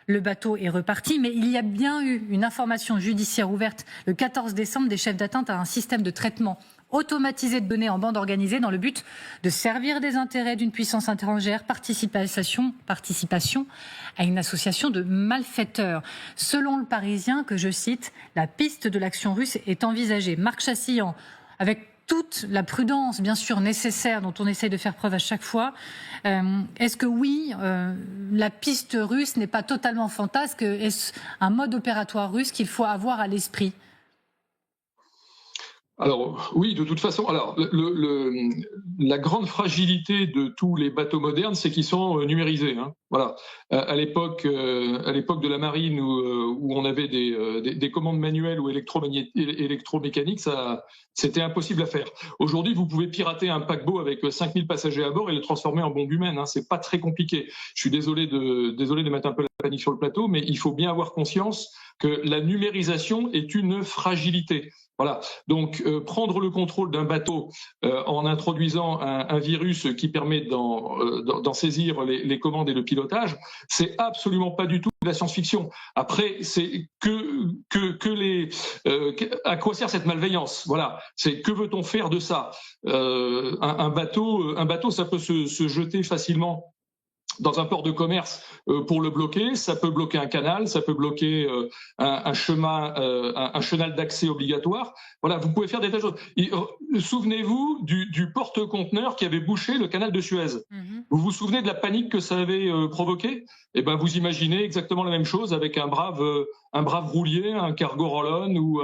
Speaker 1: Le bateau est reparti, mais il y a bien eu une information judiciaire ouverte le 14 décembre des chefs d'atteinte à un système de traitement automatisé de données en bande organisée dans le but de servir des intérêts d'une puissance étrangère, participation à une association de malfaiteurs. Selon Le Parisien, que je cite, la piste de l'action russe est envisagée. Marc Chassillan, avec toute la prudence, bien sûr, nécessaire dont on essaye de faire preuve à chaque fois. Est-ce que oui, la piste russe n'est pas totalement fantasque? Est-ce un mode opératoire russe qu'il faut avoir à l'esprit?
Speaker 17: Alors oui, de toute façon. Alors la grande fragilité de tous les bateaux modernes, c'est qu'ils sont numérisés. Hein. Voilà. À l'époque de la marine où on avait des commandes manuelles ou électromécaniques, ça c'était impossible à faire. Aujourd'hui, vous pouvez pirater un paquebot avec 5000 passagers à bord et le transformer en bombe humaine. Hein. C'est pas très compliqué. Je suis désolé de mettre un peu la panique sur le plateau, mais il faut bien avoir conscience que la numérisation est une fragilité. Voilà. Donc, prendre le contrôle d'un bateau en introduisant un virus qui permet d'en saisir les commandes et le pilotage, c'est absolument pas du tout de la science-fiction. Après, c'est à quoi sert cette malveillance? Voilà. C'est que veut-on faire de ça? Un bateau, ça peut se jeter facilement dans un port de commerce pour le bloquer, ça peut bloquer un canal, ça peut bloquer un chenal d'accès obligatoire. Voilà, vous pouvez faire des tas de choses. Souvenez-vous du porte-conteneur qui avait bouché le canal de Suez. Vous vous souvenez de la panique que ça avait provoqué? Eh ben, vous imaginez exactement la même chose avec un brave roulier, un cargo roll-on ou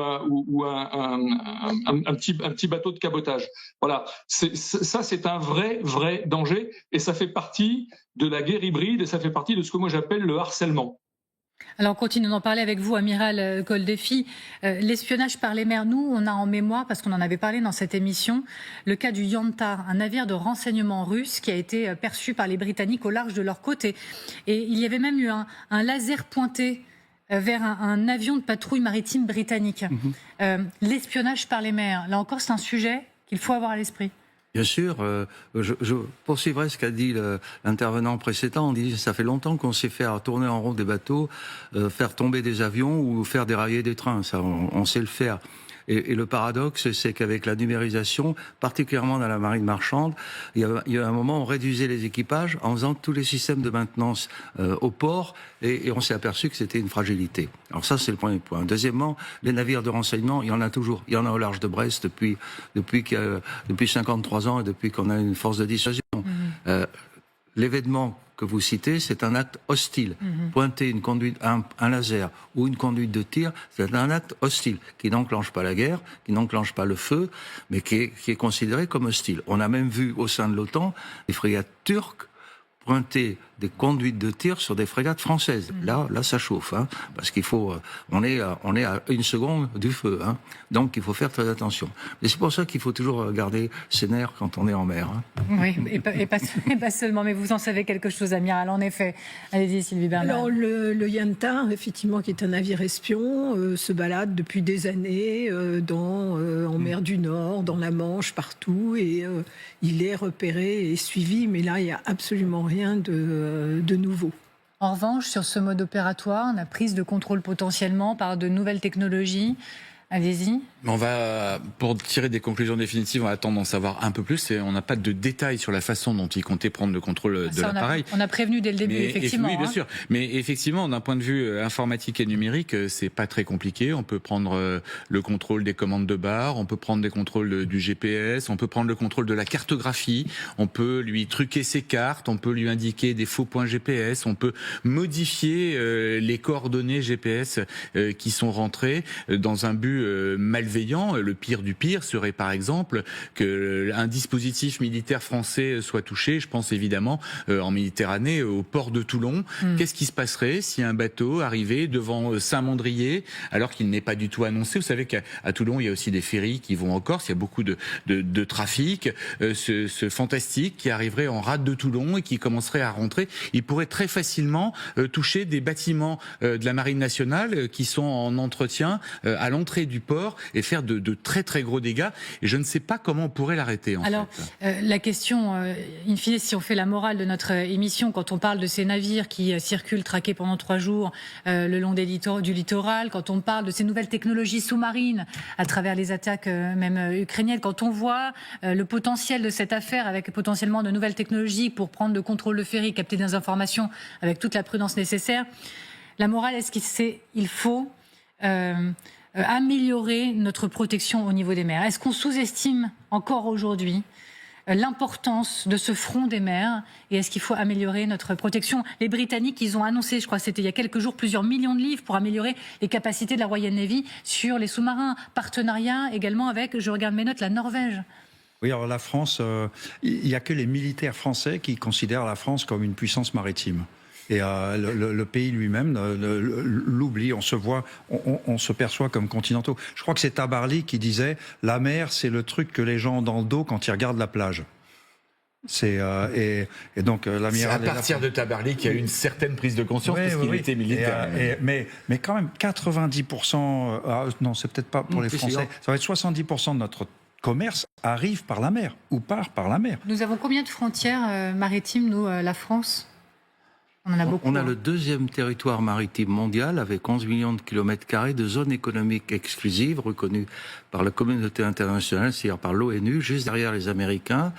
Speaker 17: un petit bateau de cabotage. Voilà, ça c'est un vrai danger et ça fait partie de la guerre hybride et ça fait partie de ce que moi j'appelle le harcèlement.
Speaker 1: Alors, continuons d'en parler avec vous, amiral Goldefi. L'espionnage par les mers, nous, on a en mémoire, parce qu'on en avait parlé dans cette émission, le cas du Yantar, un navire de renseignement russe qui a été perçu par les Britanniques au large de leur côte. Et il y avait même eu un laser pointé vers un avion de patrouille maritime britannique. L'espionnage par les mers, là encore, c'est un sujet qu'il faut avoir à l'esprit.
Speaker 15: Bien sûr, je poursuivrai ce qu'a dit l'intervenant précédent. On dit ça fait longtemps qu'on sait faire tourner en rond des bateaux, faire tomber des avions ou faire dérailler des trains. Ça, on sait le faire. Et le paradoxe, c'est qu'avec la numérisation, particulièrement dans la marine marchande, il y a un moment où on réduisait les équipages en faisant tous les systèmes de maintenance au port et on s'est aperçu que c'était une fragilité. Alors ça, c'est le premier point. Deuxièmement, les navires de renseignement, il y en a toujours. Il y en a au large de Brest depuis 53 ans et depuis qu'on a une force de dissuasion. L'événement que vous citez, c'est un acte hostile. Pointer une conduite, un laser ou une conduite de tir, c'est un acte hostile qui n'enclenche pas la guerre, qui n'enclenche pas le feu, mais qui est considéré comme hostile. On a même vu au sein de l'OTAN des frégates turques pointer des conduites de tir sur des frégates françaises. Là, ça chauffe, hein, parce qu'il faut, on est à une seconde du feu, hein, donc il faut faire très attention. Et c'est pour ça qu'il faut toujours garder ses nerfs quand on est en mer. Hein.
Speaker 1: Oui, et pas seulement, mais vous en savez quelque chose, amiral, en effet. Allez-y, Sylvie Bernard.
Speaker 10: Alors, le Yantar, effectivement, qui est un navire espion, se balade depuis des années en mer du Nord, dans la Manche, partout, et il est repéré et suivi, mais là, il n'y a absolument rien de nouveau.
Speaker 1: En revanche, sur ce mode opératoire, la prise de contrôle potentiellement par de nouvelles technologies, allez-y.
Speaker 9: On va, pour tirer des conclusions définitives, on va attendre d'en savoir un peu plus. Et on n'a pas de détails sur la façon dont il comptait prendre le contrôle de l'appareil.
Speaker 1: On a prévenu dès le début, effectivement.
Speaker 9: Oui, bien sûr. Mais effectivement, d'un point de vue informatique et numérique, c'est pas très compliqué. On peut prendre le contrôle des commandes de barre, on peut prendre des contrôles du GPS, on peut prendre le contrôle de la cartographie, on peut lui truquer ses cartes, on peut lui indiquer des faux points GPS, on peut modifier les coordonnées GPS qui sont rentrées dans un but malveillant. Le pire du pire serait par exemple qu'un dispositif militaire français soit touché. Je pense évidemment en Méditerranée au port de Toulon. Qu'est-ce qui se passerait si un bateau arrivait devant Saint-Mandrier alors qu'il n'est pas du tout annoncé? Vous savez qu'à Toulon il y a aussi des ferries qui vont en Corse, il y a beaucoup de trafic. Ce fantastique qui arriverait en rade de Toulon et qui commencerait à rentrer, il pourrait très facilement toucher des bâtiments de la Marine nationale qui sont en entretien à l'entrée du port et faire de très très gros dégâts. Et je ne sais pas comment on pourrait l'arrêter.
Speaker 1: Alors, la question, in fine, si on fait la morale de notre émission, quand on parle de ces navires qui circulent traqués pendant 3 jours le long du littoral, quand on parle de ces nouvelles technologies sous-marines à travers les attaques même ukrainiennes, quand on voit le potentiel de cette affaire avec potentiellement de nouvelles technologies pour prendre le contrôle de ferry, capter des informations avec toute la prudence nécessaire, la morale, est-ce qu'il faut améliorer notre protection au niveau des mers? Est-ce qu'on sous-estime encore aujourd'hui l'importance de ce front des mers et est-ce qu'il faut améliorer notre protection? Les Britanniques, ils ont annoncé, je crois que c'était il y a quelques jours, plusieurs millions de livres pour améliorer les capacités de la Royal Navy sur les sous-marins. Partenariat également avec, je regarde mes notes, la Norvège.
Speaker 8: Oui, alors la France, il n'y a que les militaires français qui considèrent la France comme une puissance maritime. Et le pays lui-même l'oublie, on se perçoit comme continentaux. Je crois que c'est Tabarly qui disait « La mer, c'est le truc que les gens ont dans le dos quand ils regardent la plage ». C'est donc l'amiral.
Speaker 9: C'est à partir de Tabarly qu'il y a eu une certaine prise de conscience parce qu'il était militaire.
Speaker 8: Mais quand même 90%, non, c'est peut-être pas pour les Français, ça va être 70% de notre commerce arrive par la mer ou part par la mer.
Speaker 1: Nous avons combien de frontières maritimes, nous, la France? On en a beaucoup.
Speaker 15: On a le deuxième territoire maritime mondial avec 11 millions de kilomètres carrés de zones économiques exclusives reconnues par la communauté internationale, c'est-à-dire par l'ONU, juste derrière les Américains,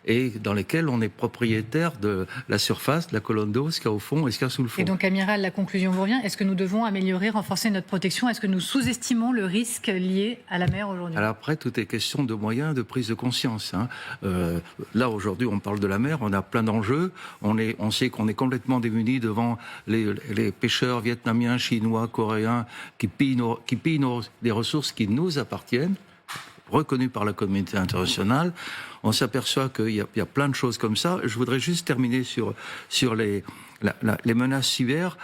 Speaker 15: et dans lesquelles on est propriétaire de la surface, de la colonne d'eau, ce qu'il y a au fond et ce qu'il y a sous le fond.
Speaker 1: Et donc, amiral, la conclusion vous revient. Est-ce que nous devons améliorer, renforcer notre protection? Est-ce que nous sous-estimons le risque lié à la mer aujourd'hui?
Speaker 15: Alors après, tout est question de moyens, de prise de conscience. Là, aujourd'hui, on parle de la mer, on a plein d'enjeux. On sait qu'on est complètement démunis devant les pêcheurs vietnamiens, chinois, coréens qui pillent des ressources qui nous appartiennent, reconnues par la communauté internationale. On s'aperçoit qu'il y a plein de choses comme ça. Je voudrais juste terminer sur les menaces cyber.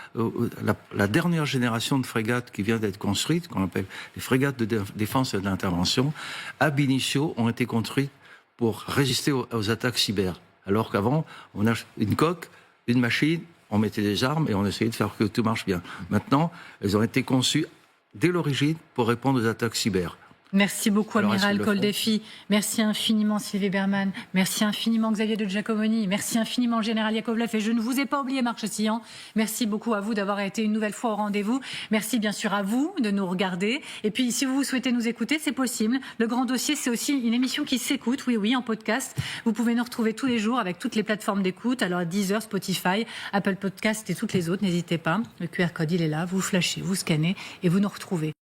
Speaker 15: La dernière génération de frégates qui vient d'être construite, qu'on appelle les frégates de défense et d'intervention, ab initio ont été construites pour résister aux attaques cyber. Alors qu'avant, on a une coque, une machine, on mettait des armes et on essayait de faire que tout marche bien. Maintenant, elles ont été conçues dès l'origine pour répondre aux attaques cyber.
Speaker 1: Merci beaucoup, amiral Koldéfi. Merci infiniment, Sylvie Berman. Merci infiniment, Xavier de Giacomoni. Merci infiniment, général Yakovlev. Et je ne vous ai pas oublié, Marc Chessillan. Merci beaucoup à vous d'avoir été une nouvelle fois au rendez-vous. Merci bien sûr à vous de nous regarder. Et puis, si vous souhaitez nous écouter, c'est possible. Le Grand Dossier, c'est aussi une émission qui s'écoute, oui, en podcast. Vous pouvez nous retrouver tous les jours avec toutes les plateformes d'écoute. Alors, Deezer, Spotify, Apple Podcast et toutes les autres. N'hésitez pas. Le QR code, il est là. Vous flashez, vous scannez et vous nous retrouvez.